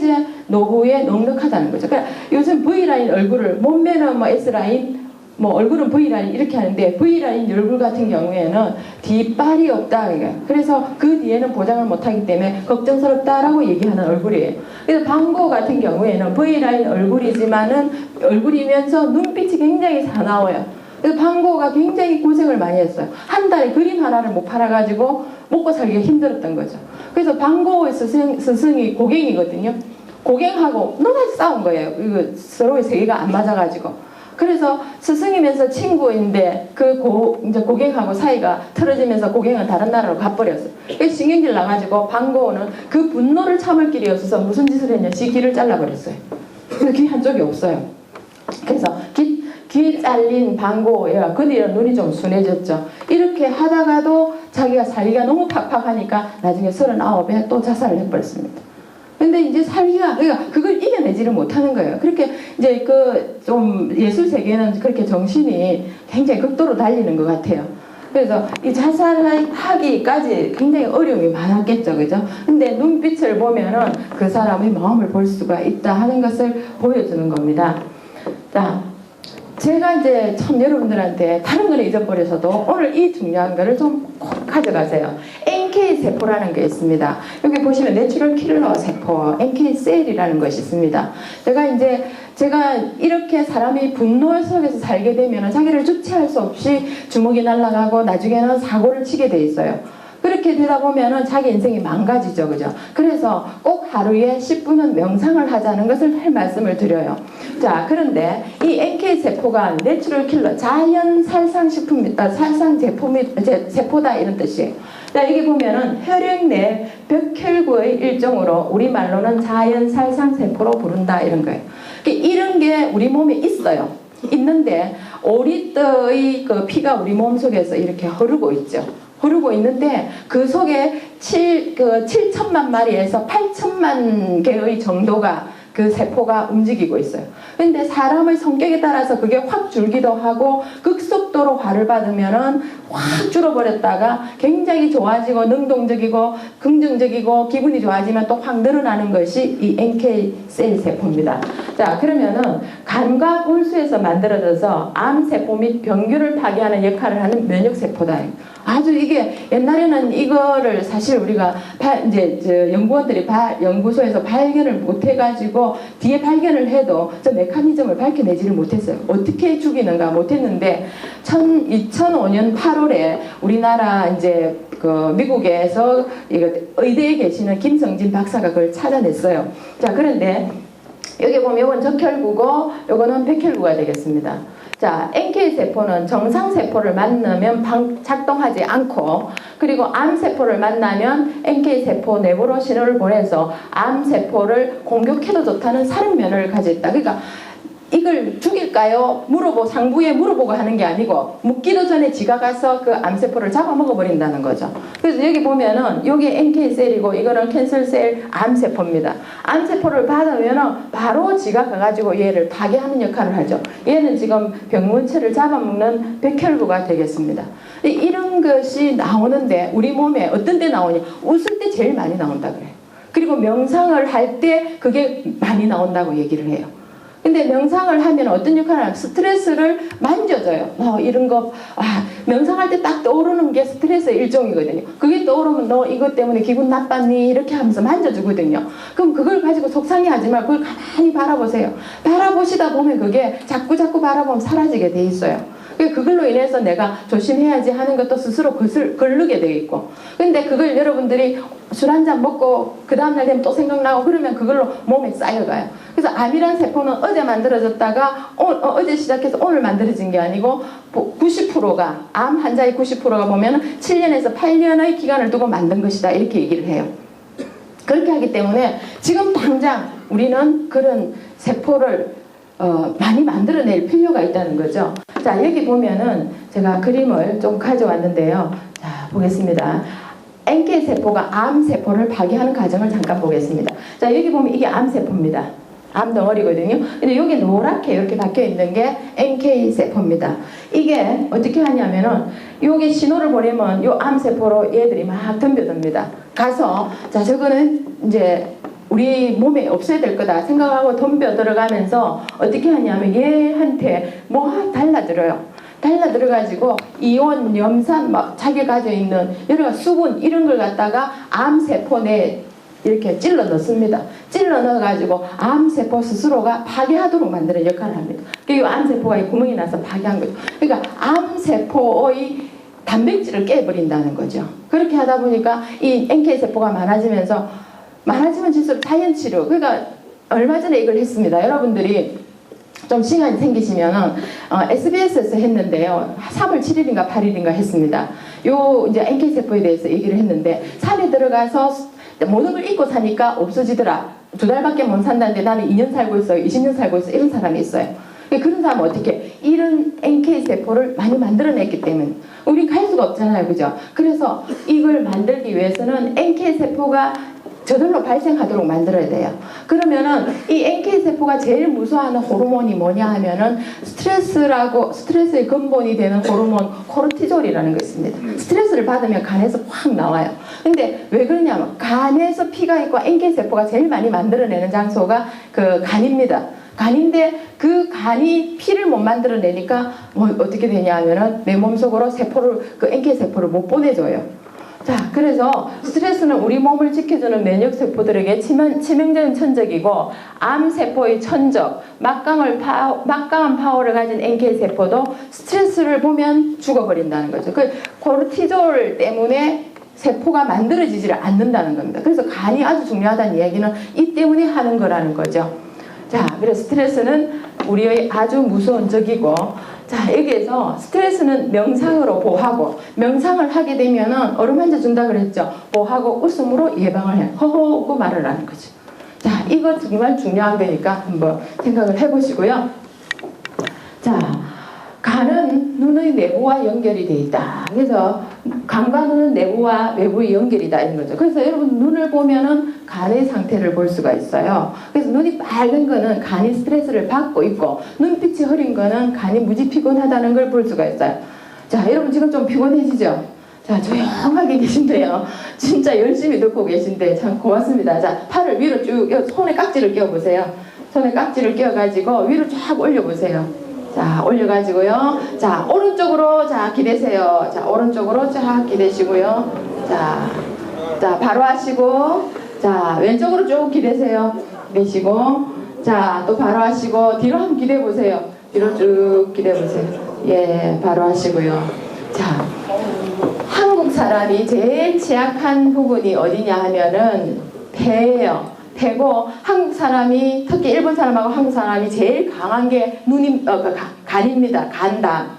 노후에 넉넉하다는 거죠. 그러니까 요즘 V라인 얼굴을 몸매는 뭐 S라인, 뭐 얼굴은 V라인 이렇게 하는데 V라인 얼굴 같은 경우에는 뒷발이 없다. 그래서 그 뒤에는 보장을 못하기 때문에 걱정스럽다라고 얘기하는 얼굴이에요. 그래서 반 고흐 같은 경우에는 V라인 얼굴이지만은 얼굴이면서 눈빛이 굉장히 사나워요. 그래서 반 고흐가 굉장히 고생을 많이 했어요. 한 달에 그림 하나를 못 팔아가지고 먹고 살기가 힘들었던 거죠. 그래서 반 고흐의 스승이 고갱이거든요. 고갱하고 너무 싸운 거예요. 이거 서로의 세계가 안 맞아가지고. 그래서 스승이면서 친구인데 이제 고갱하고 사이가 틀어지면서 고갱은 다른 나라로 가버렸어요. 그래서 신경질 나가지고 반 고흐는 그 분노를 참을 길이 없어서 무슨 짓을 했냐? 지 귀를 잘라버렸어요. 그래서 귀 한쪽이 없어요. 그래서 귀 잘린 반 고흐가 그 뒤로 눈이 좀 순해졌죠. 이렇게 하다가도 자기가 살기가 너무 팍팍하니까 나중에 39에 또 자살을 해버렸습니다. 근데 이제 살기가, 그러니까 그걸 이겨내지를 못하는 거예요. 그렇게 이제 좀 예술 세계는 그렇게 정신이 굉장히 극도로 달리는 것 같아요. 그래서 이 자살하기까지 굉장히 어려움이 많았겠죠, 그죠? 근데 눈빛을 보면은 그 사람의 마음을 볼 수가 있다 하는 것을 보여주는 겁니다. 자, 제가 이제 참 여러분들한테 다른 거는 잊어버려서도 오늘 이 중요한 거를 좀 꼭 가져가세요. NK 세포라는 게 있습니다. 여기 보시면 내추럴 킬러 세포, NK 셀이라는 것이 있습니다. 제가 이렇게 사람이 분노 속에서 살게 되면 자기를 주체할 수 없이 주먹이 날아가고 나중에는 사고를 치게 돼 있어요. 그렇게 되다 보면은 자기 인생이 망가지죠, 그죠? 그래서 꼭 하루에 10분은 명상을 하자는 것을 할 말씀을 드려요. 자, 그런데 이 NK 세포가 내추럴 킬러, 자연 살상 살상 세포다 이런 뜻이에요. 자, 여기 보면은 혈액 내 벽혈구의 일종으로 우리 말로는 자연 살상 세포로 부른다 이런 거예요. 이런 게 우리 몸에 있어요. 있는데 오리떼의 그 피가 우리 몸 속에서 이렇게 흐르고 있죠. 흐르고 있는데 그 속에 7천만 마리에서 8천만 개의 정도가 그 세포가 움직이고 있어요. 근데 사람의 성격에 따라서 그게 확 줄기도 하고 극속도로 화를 받으면은 확 줄어버렸다가 굉장히 좋아지고 능동적이고 긍정적이고 기분이 좋아지면 또 확 늘어나는 것이 이 NK 셀 세포입니다. 자, 그러면은 간과 골수에서 만들어져서 암세포 및 병균을 파괴하는 역할을 하는 면역세포다. 아주 이게 옛날에는 이거를 사실 우리가 연구원들이 연구소에서 발견을 못해가지고 뒤에 발견을 해도 저 메커니즘을 밝혀내지를 못했어요. 어떻게 죽이는가 못했는데 2005년 8월에 우리나라 이제 미국에서 의대에 계시는 김성진 박사가 그걸 찾아냈어요. 자, 그런데 여기 보면 이건 적혈구고 이거는 백혈구가 되겠습니다. 자, NK세포는 정상세포를 만나면 작동하지 않고, 그리고 암세포를 만나면 NK세포 내부로 신호를 보내서 암세포를 공격해도 좋다는 살인면을 가졌다. 그러니까 이걸 죽일까요? 상부에 물어보고 하는 게 아니고 묻기도 전에 지가 가서 그 암세포를 잡아먹어 버린다는 거죠. 그래서 여기 보면은 여기 NK셀이고 이거는 캔슬셀 암세포입니다. 암세포를 받으면은 바로 지가 가가지고 얘를 파괴하는 역할을 하죠. 얘는 지금 병문체를 잡아먹는 백혈구가 되겠습니다. 이런 것이 나오는데 우리 몸에 어떤 때 나오냐? 웃을 때 제일 많이 나온다 그래요. 그리고 명상을 할 때 그게 많이 나온다고 얘기를 해요. 근데 명상을 하면 어떤 역할을 하면 스트레스를 만져줘요. 이런 거, 명상할 때 딱 떠오르는 게 스트레스의 일종이거든요. 그게 떠오르면 너 이것 때문에 기분 나빴니? 이렇게 하면서 만져주거든요. 그럼 그걸 가지고 속상해하지 말고 그걸 가만히 바라보세요. 바라보시다 보면 그게 자꾸 바라보면 사라지게 돼 있어요. 그걸로 인해서 내가 조심해야지 하는 것도 스스로 거르게 되어 있고, 근데 그걸 여러분들이 술 한잔 먹고 그 다음날 되면 또 생각나고 그러면 그걸로 몸에 쌓여가요. 그래서 암이란 세포는 어제 만들어졌다가 어제 시작해서 오늘 만들어진 게 아니고 90%가 암 환자의 90%가 보면 7년에서 8년의 기간을 두고 만든 것이다, 이렇게 얘기를 해요. 그렇게 하기 때문에 지금 당장 우리는 그런 세포를 많이 만들어낼 필요가 있다는 거죠. 자, 여기 보면은 제가 그림을 좀 가져왔는데요. 자, 보겠습니다. NK세포가 암세포를 파괴하는 과정을 잠깐 보겠습니다. 자, 여기 보면 이게 암세포입니다. 암덩어리거든요. 근데 여기 노랗게 이렇게 박혀 있는 게 NK세포입니다. 이게 어떻게 하냐면은 여기 신호를 보내면 요 암세포로 얘들이 막 덤벼듭니다. 가서, 자, 저거는 이제 우리 몸에 없어야 될 거다 생각하고 덤벼 들어가면서 어떻게 하냐면 얘한테 뭐 달라들어요. 달라들어가지고 이온, 염산, 막 자기 가지고 있는 여러 가지 수분 이런 걸 갖다가 암세포 내에 이렇게 찔러 넣습니다. 찔러 넣어가지고 암세포 스스로가 파괴하도록 만드는 역할을 합니다. 그리고 암세포가 이 구멍이 나서 파괴한 거죠. 그러니까 암세포의 단백질을 깨버린다는 거죠. 그렇게 하다 보니까 이 NK세포가 많아지면 질수록 자연치료. 그러니까 얼마 전에 이걸 했습니다. 여러분들이 좀 시간이 생기시면은 SBS에서 했는데요. 3월 7일인가 8일인가 했습니다. 요 이제 NK세포에 대해서 얘기를 했는데, 산에 들어가서 모든 걸 잊고 사니까 없어지더라. 2달밖에 못 산다는데 나는 2년 살고 있어요. 20년 살고 있어요. 이런 사람이 있어요. 그런 사람은 어떻게? 이런 NK세포를 많이 만들어냈기 때문에 우리 갈 수가 없잖아요. 그죠? 그래서 이걸 만들기 위해서는 NK세포가 저절로 발생하도록 만들어야 돼요. 그러면은 이 NK세포가 제일 무서워하는 호르몬이 뭐냐 하면은 스트레스의 근본이 되는 호르몬 코르티졸이라는 게 있습니다. 스트레스를 받으면 간에서 확 나와요. 근데 왜 그러냐면 간에서 피가 있고 NK세포가 제일 많이 만들어내는 장소가 그 간입니다. 간인데 그 간이 피를 못 만들어내니까 뭐 어떻게 되냐 하면은 내 몸속으로 그 NK세포를 못 보내줘요. 자, 그래서 스트레스는 우리 몸을 지켜주는 면역세포들에게 치명적인 천적이고, 암세포의 천적, 막강한 파워를 가진 NK세포도 스트레스를 보면 죽어버린다는 거죠. 그 코르티졸 때문에 세포가 만들어지지를 않는다는 겁니다. 그래서 간이 아주 중요하다는 이야기는 이 때문에 하는 거라는 거죠. 자, 그래서 스트레스는 우리의 아주 무서운 적이고, 자, 여기에서 스트레스는 명상으로 보하고, 명상을 하게 되면은 어루만져 준다 그랬죠. 보하고 웃음으로 예방을 해. 허허고 말을 하는 거죠. 자, 이거 정말 중요한 거니까 한번 생각을 해보시고요. 자, 간은 눈의 내부와 연결이 되어 있다. 그래서 간과 눈은 내부와 외부의 연결이다, 이런 거죠. 그래서 여러분 눈을 보면은 간의 상태를 볼 수가 있어요. 그래서 눈이 빨간 거는 간이 스트레스를 받고 있고, 눈빛이 흐린 거는 간이 무지 피곤하다는 걸 볼 수가 있어요. 자, 여러분 지금 좀 피곤해지죠? 자, 조용하게 계신데요. 진짜 열심히 듣고 계신데 참 고맙습니다. 자, 팔을 위로 쭉, 손에 깍지를 끼워보세요. 손에 깍지를 끼워가지고 위로 쫙 올려보세요. 자, 올려가지고요. 자, 오른쪽으로 자 기대세요. 자, 오른쪽으로 쫙 기대시고요. 자, 바로 하시고, 자, 왼쪽으로 쭉 기대세요. 기대시고, 자, 또 바로 하시고, 뒤로 한번 기대 보세요. 뒤로 쭉 기대 보세요. 예, 바로 하시고요. 자, 한국 사람이 제일 취약한 부분이 어디냐 하면은 폐예요. 폐고, 한국 사람이, 특히 일본 사람하고 한국 사람이 제일 강한 게 간입니다. 간담.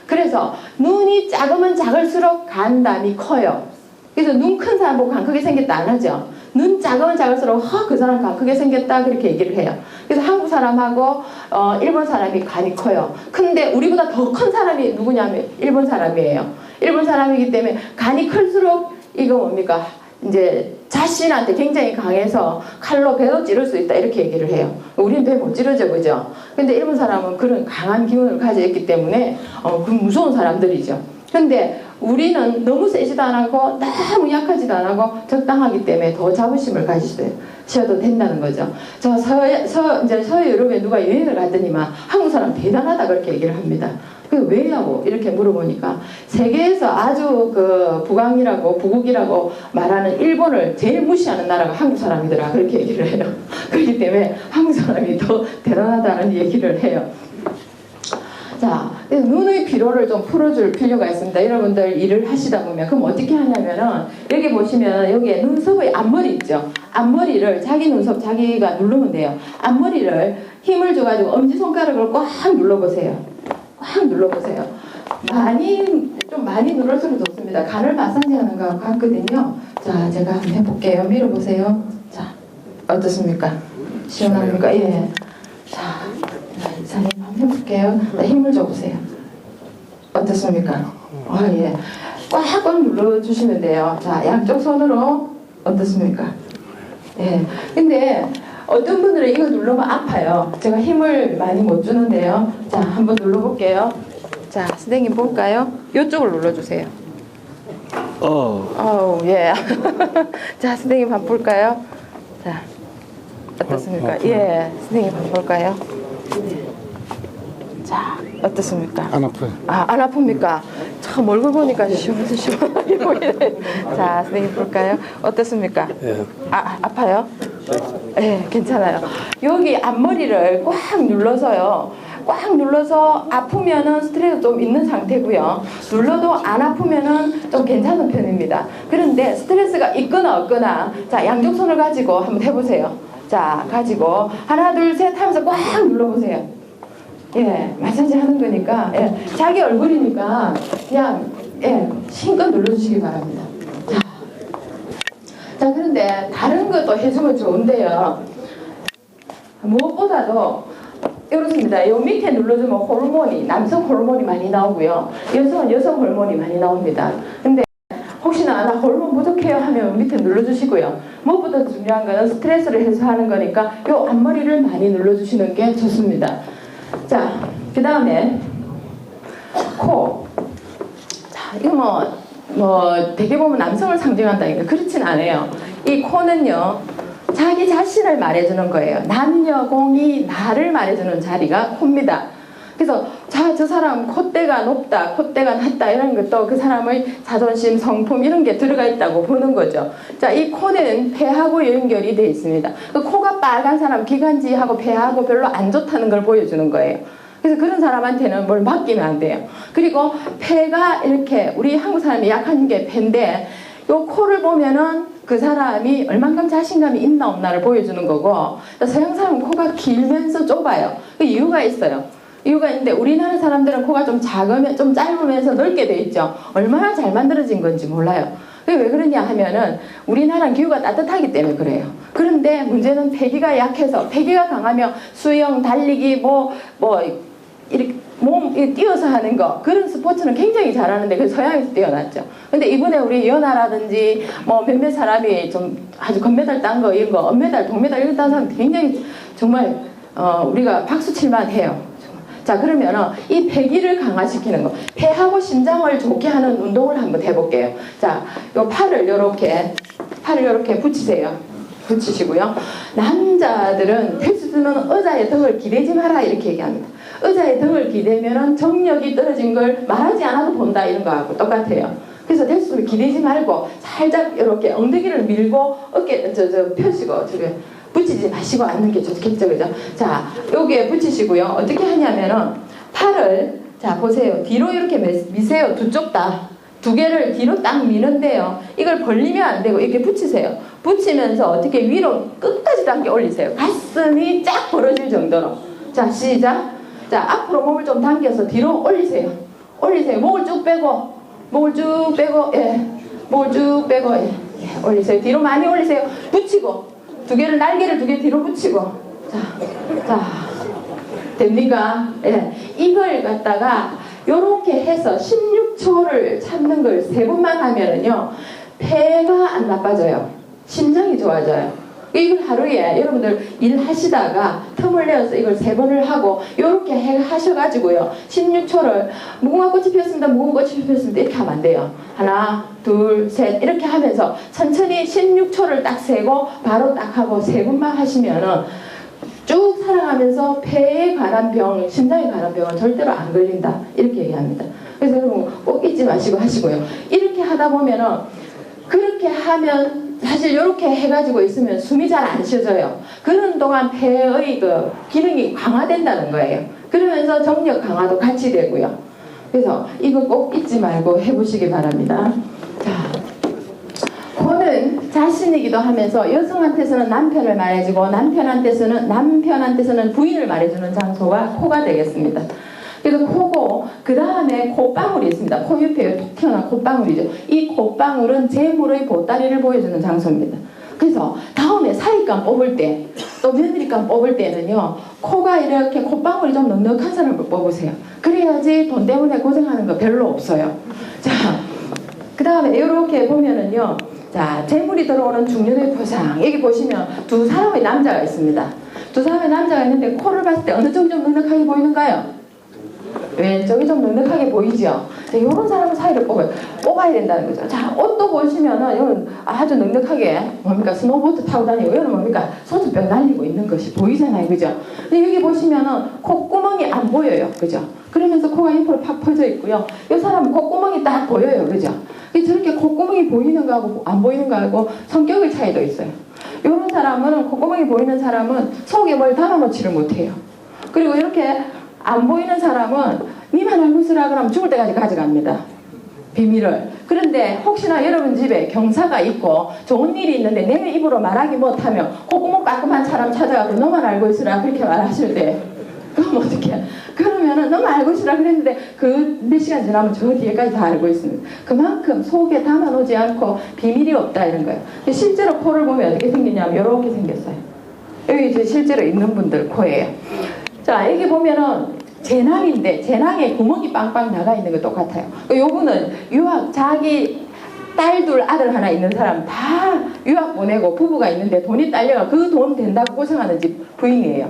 그래서 눈이 작으면 작을수록 간담이 커요. 그래서 눈 큰 사람 보고 간 크게 생겼다 안 하죠. 눈 작으면 작을수록 그 사람 간 크게 생겼다 그렇게 얘기를 해요. 그래서 한국 사람하고 일본 사람이 간이 커요. 근데 우리보다 더 큰 사람이 누구냐면 일본 사람이에요. 일본 사람이기 때문에 간이 클수록 이거 뭡니까? 이제 자신한테 굉장히 강해서 칼로 배도 찌를 수 있다 이렇게 얘기를 해요. 우리는 배 못 찌르죠, 그죠? 근데 일본 사람은 그런 강한 기운을 가지고 있기 때문에 그 무서운 사람들이죠. 근데 우리는 너무 세지도 않고 너무 약하지도 않고 적당하기 때문에 더 자부심을 가지셔도 된다는 거죠. 이제 서유럽에 누가 여행을 갔더니만 한국 사람 대단하다 그렇게 얘기를 합니다. 그 왜냐고 이렇게 물어보니까 세계에서 아주 그 부국이라고 말하는 일본을 제일 무시하는 나라가 한국 사람이더라 그렇게 얘기를 해요. 그렇기 때문에 한국 사람이 더 대단하다는 얘기를 해요. 자, 눈의 피로를 좀 풀어줄 필요가 있습니다. 여러분들 일을 하시다 보면. 그럼 어떻게 하냐면은, 여기 보시면 여기에 눈썹의 앞머리 있죠? 앞머리를 자기 눈썹 자기가 누르면 돼요. 앞머리를 힘을 줘가지고 엄지손가락을 꽉 눌러보세요. 꽉 눌러보세요. 좀 많이 눌러주면 좋습니다. 간을 마사지 하는 것 같거든요. 자, 제가 한번 해볼게요. 밀어보세요. 자, 어떻습니까? 시원합니까? 예. 자, 이사님 한번 해볼게요. 힘을 줘보세요. 어떻습니까? 예. 꽉꽉 눌러주시면 돼요. 자, 양쪽 손으로 어떻습니까? 예. 근데 어떤 분들은 이거 누르면 아파요. 제가 힘을 많이 못 주는데요. 자, 한번 눌러볼게요. 자, 선생님 볼까요? 이쪽을 눌러주세요. 예. 자, 선생님 한번 볼까요? 자, 어떻습니까? 예, 선생님 한번 볼까요? 자, 어떻습니까? 안 아파요. 안 아픕니까? 참 얼굴 보니까 시원하게 보이네. 자, 선생님 볼까요? 어떻습니까? 예. 아파요? 네, 괜찮아요. 여기 앞머리를 꽉 눌러서요. 꽉 눌러서 아프면은 스트레스 좀 있는 상태고요. 눌러도 안 아프면은 좀 괜찮은 편입니다. 그런데 스트레스가 있거나 없거나, 자, 양쪽 손을 가지고 한번 해보세요. 자, 가지고 하나, 둘, 셋 하면서 꽉 눌러보세요. 예, 마사지 하는 거니까, 예, 자기 얼굴이니까 그냥, 예, 힘껏 눌러주시기 바랍니다. 자, 그런데 다른 것도 해주면 좋은데요. 무엇보다도 이렇습니다. 요 밑에 눌러주면 호르몬이, 남성 호르몬이 많이 나오고요. 여성은 여성 호르몬이 많이 나옵니다. 근데 혹시나 나 호르몬 부족해요 하면 밑에 눌러주시고요. 무엇보다 중요한 거는 스트레스를 해소하는 거니까 요 앞머리를 많이 눌러주시는 게 좋습니다. 자, 그 다음에 코. 자, 이거 되게 보면 남성을 상징한다니까 그렇진 않아요. 이 코는요, 자기 자신을 말해주는 거예요. 남녀공이 나를 말해주는 자리가 코입니다. 그래서 자, 저 사람 콧대가 높다, 콧대가 낮다 이런 것도 그 사람의 자존심, 성품 이런 게 들어가 있다고 보는 거죠. 자, 이 코는 폐하고 연결이 되어 있습니다. 그 코가 빨간 사람 기관지하고 폐하고 별로 안 좋다는 걸 보여주는 거예요. 그래서 그런 사람한테는 뭘 맡기면 안 돼요. 그리고 폐가 이렇게, 우리 한국 사람이 약한 게 폐인데, 요 코를 보면은 그 사람이 얼만큼 자신감이 있나 없나를 보여주는 거고, 서양 사람은 코가 길면서 좁아요. 그 이유가 있어요. 이유가 있는데, 우리나라 사람들은 코가 좀 짧으면서 넓게 돼 있죠. 얼마나 잘 만들어진 건지 몰라요. 그게 왜 그러냐 하면은 우리나라는 기후가 따뜻하기 때문에 그래요. 그런데 문제는 폐기가 약해서, 폐기가 강하면 수영, 달리기, 이렇게 뛰어서 하는 거, 그런 스포츠는 굉장히 잘하는데 그 서양에서 뛰어났죠. 근데 이번에 우리 연하라든지 몇몇 사람이 좀 아주 금메달 딴 거, 이런 거, 은메달, 동메달 이런 딴 사람 굉장히 정말 우리가 박수 칠만 해요. 자, 그러면 이 폐기를 강화시키는 거, 폐하고 심장을 좋게 하는 운동을 한번 해볼게요. 자, 요 팔을 요렇게 붙이세요. 붙이시고요. 남자들은 텍스트는 의자에 등을 기대지 마라 이렇게 얘기합니다. 의자에 등을 기대면은 정력이 떨어진 걸 말하지 않아도 본다 이런 거하고 똑같아요. 그래서 텍스트를 기대지 말고 살짝 이렇게 엉덩이를 밀고 어깨 펴시고 저기 붙이지 마시고 앉는 게 좋겠죠, 그죠? 자, 여기에 붙이시고요. 어떻게 하냐면은 팔을, 자, 보세요. 뒤로 이렇게 미세요. 두 쪽 다. 두 개를 뒤로 딱 미는데요. 이걸 벌리면 안 되고 이렇게 붙이세요. 붙이면서 어떻게 위로 끝까지 당겨 올리세요. 가슴이 쫙 벌어질 정도로. 자, 시작. 자, 앞으로 몸을 좀 당겨서 뒤로 올리세요. 올리세요. 목을 쭉 빼고, 예. 목을 쭉 빼고, 예. 올리세요. 뒤로 많이 올리세요. 붙이고, 날개를 두 개 뒤로 붙이고. 자, 됩니까? 예. 이걸 갖다가 요렇게 해서 16초를 참는 걸 3번만 하면은요, 폐가 안 나빠져요. 심장이 좋아져요. 이걸 하루에 여러분들 일하시다가 틈을 내어서 이걸 3번을 하고 요렇게 하셔가지고요, 16초를 무궁화 꽃이 피었습니다, 무궁화 꽃이 피었습니다 이렇게 하면 안 돼요. 하나, 둘, 셋 이렇게 하면서 천천히 16초를 딱 세고 바로 딱 하고 3번만 하시면은 쭉 살아가면서 폐에 관한 병, 심장에 관한 병은 절대로 안 걸린다 이렇게 얘기합니다. 그래서 여러분 꼭 잊지 마시고 하시고요. 이렇게 하다 보면은, 그렇게 하면 사실 이렇게 해가지고 있으면 숨이 잘 안 쉬어져요. 그런 동안 폐의 그 기능이 강화된다는 거예요. 그러면서 정력 강화도 같이 되고요. 그래서 이거 꼭 잊지 말고 해보시기 바랍니다. 자, 코는 자신이기도 하면서 여성한테서는 남편을 말해주고 남편한테서는 부인을 말해주는 장소가 코가 되겠습니다. 그래서 코고 그 다음에 콧방울이 있습니다. 코 옆에 톡 튀어나온 콧방울이죠. 이 콧방울은 재물의 보따리를 보여주는 장소입니다. 그래서 다음에 사위감 뽑을 때 또 며느리감 뽑을 때는요, 코가 이렇게 콧방울이 좀 넉넉한 사람을 뽑으세요. 그래야지 돈 때문에 고생하는 거 별로 없어요. 자, 그 다음에 이렇게 보면은요, 자, 재물이 들어오는 중년의 표상. 여기 보시면 두 사람의 남자가 있습니다. 두 사람의 남자가 있는데 코를 봤을 때 어느 쪽이 좀 넉넉하게 보이는가요? 왼쪽이 좀 넉넉하게 보이죠? 이런 사람은 사이를 뽑아야 된다는 거죠. 자, 옷도 보시면은 이건 아주 넉넉하게 뭡니까? 스노보트 타고 다니고 이거는 뭡니까? 소주병 날리고 있는 것이 보이잖아요. 그죠? 근데 여기 보시면은 콧구멍이 안 보여요. 그죠? 그러면서 코가 옆으로 팍 퍼져 있고요. 이 사람은 콧구멍이 딱 보여요. 그죠? 저렇게 콧구멍이 보이는 거하고 안 보이는 거하고 성격의 차이도 있어요. 이런 사람은, 콧구멍이 보이는 사람은 속에 뭘 담아놓지를 못해요. 그리고 이렇게 안 보이는 사람은 니만 알고 있으라 그러면 죽을 때까지 가져갑니다. 비밀을. 그런데 혹시나 여러분 집에 경사가 있고 좋은 일이 있는데 내 입으로 말하기 못하면 콧구멍 깔끔한 사람 찾아가고 너만 알고 있으라 그렇게 말하실 때 그럼 어떻게? 그러면은 너만 알고 있으라 그랬는데 그 몇 시간 지나면 저 뒤에까지 다 알고 있습니다. 그만큼 속에 담아놓지 않고 비밀이 없다 이런 거예요. 실제로 코를 보면 어떻게 생기냐면 이렇게 생겼어요. 여기 이제 실제로 있는 분들 코예요. 자, 여기 보면은 재낭인데 재낭에 구멍이 빵빵 나가 있는 거 똑같아요. 요분은 유학, 자기 딸 둘 아들 하나 있는 사람 다 유학 보내고 부부가 있는데 돈이 딸려가 그 돈 된다고 고생하는 집 부인이에요.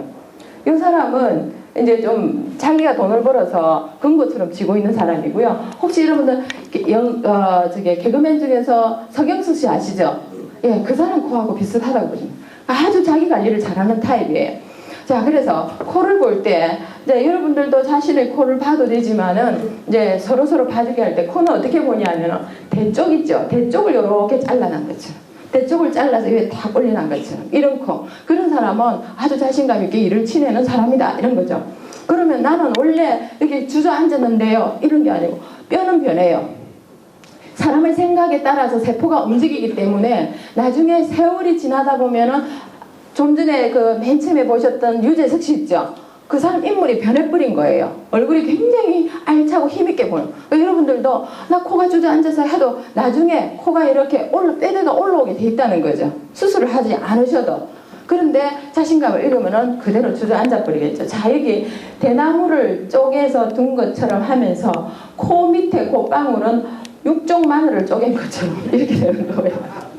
이 사람은 이제 좀 자기가 돈을 벌어서 근거처럼 쥐고 있는 사람이고요. 혹시 여러분들 개그맨 중에서 서경수 씨 아시죠? 예, 그 사람 코하고 비슷하다고 보십니다. 아주 자기 관리를 잘하는 타입이에요. 자, 그래서 코를 볼 때, 이제 여러분들도 자신의 코를 봐도 되지만은, 이제 서로 봐주게 할 때 코는 어떻게 보냐면은, 대쪽 있죠? 대쪽을 이렇게 잘라난 것처럼. 대쪽을 잘라서 위에 다 올려놓은 것처럼. 이런 코. 그런 사람은 아주 자신감 있게 일을 치내는 사람이다. 이런 거죠. 그러면 나는 원래 이렇게 주저앉았는데요. 이런 게 아니고, 뼈는 변해요. 사람의 생각에 따라서 세포가 움직이기 때문에, 나중에 세월이 지나다 보면은, 좀 전에 그 맨 처음에 보셨던 유재석 씨 있죠? 그 사람 인물이 변해버린 거예요. 얼굴이 굉장히 알차고 힘있게 보여요. 여러분들도 나 코가 주저앉아서 해도 나중에 코가 이렇게 뼈대가 올라오게 돼 있다는 거죠. 수술을 하지 않으셔도. 그런데 자신감을 잃으면은 그대로 주저앉아 버리겠죠. 자, 여기 대나무를 쪼개서 둔 것처럼 하면서 코 밑에 콧방울은 육종 마늘을 쪼갠 것처럼 이렇게 되는 거예요.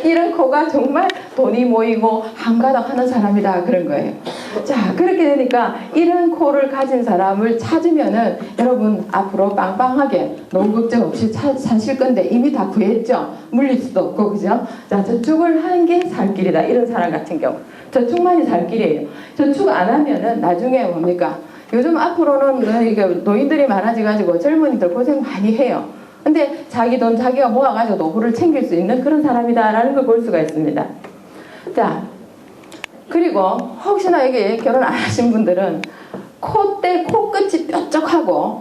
이런 코가 정말 돈이 모이고 한가닥하는 사람이다 그런 거예요. 자, 그렇게 되니까 이런 코를 가진 사람을 찾으면은 여러분 앞으로 빵빵하게 노후 걱정 없이 사실 건데 이미 다 구했죠. 물릴 수도 없고 그죠? 자, 저축을 하는 게 살 길이다. 이런 사람 같은 경우 저축만이 살 길이에요. 저축 안 하면은 나중에 뭡니까? 요즘 앞으로는 노인들이 많아져가지고 젊은이들 고생 많이 해요. 근데 자기 돈 자기가 모아가지고 노후를 챙길 수 있는 그런 사람이다라는 걸 볼 수가 있습니다. 자, 그리고 혹시나 여기 결혼 안 하신 분들은 코끝이 뾰족하고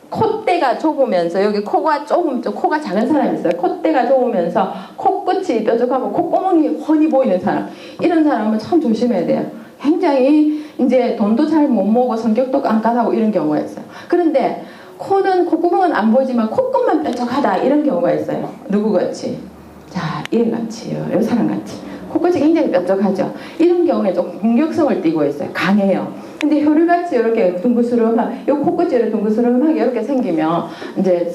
콧대가 좁으면서 여기 코가 코가 작은 사람이 있어요. 콧대가 좁으면서 코끝이 뾰족하고 콧구멍이 훤히 보이는 사람, 이런 사람은 참 조심해야 돼요. 굉장히 이제 돈도 잘 못 모으고 성격도 깐깐하고 이런 경우가 있어요. 그런데 콧구멍은 안 보이지만 콧끝만 뾰족하다 이런 경우가 있어요. 누구같이? 자, 얘같이요. 이 사람같이. 코끝이 굉장히 뾰족하죠. 이런 경우에 좀 공격성을 띠고 있어요. 강해요. 근데 혈류같이 이렇게 둥그스름한, 이 코끝이 이렇게 둥그스름하게 이렇게 생기면 이제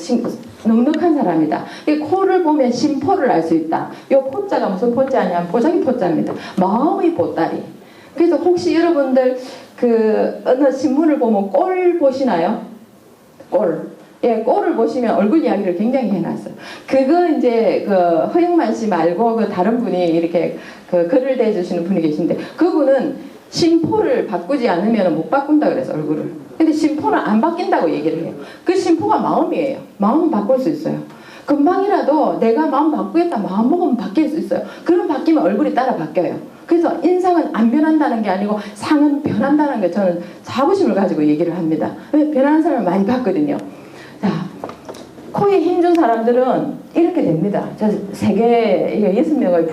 넉넉한 사람이다. 이 코를 보면 심포를 알 수 있다. 이 포자가 무슨 포자냐? 보자기 포자입니다. 마음의 보따리. 그래서 혹시 여러분들 어느 신문을 보면 꼴 보시나요? 꼴. 예, 꼴을 보시면 얼굴 이야기를 굉장히 해놨어요. 그거 이제 허영만 씨 말고 다른 분이 이렇게 글을 대주시는 분이 계신데 그분은 심포를 바꾸지 않으면 못 바꾼다 그래서 얼굴을. 근데 심포는 안 바뀐다고 얘기를 해요. 그 심포가 마음이에요. 마음은 바꿀 수 있어요. 금방이라도 내가 마음 바꾸겠다 마음 먹으면 바뀔 수 있어요. 그럼 바뀌면 얼굴이 따라 바뀌어요. 그래서 인상은 안 변한다는 게 아니고 상은 변한다는 게 저는 자부심을 가지고 얘기를 합니다. 왜 변하는 사람을 많이 봤거든요. 자, 코에 힘준 사람들은 이렇게 됩니다. 저 세계 6명의 부자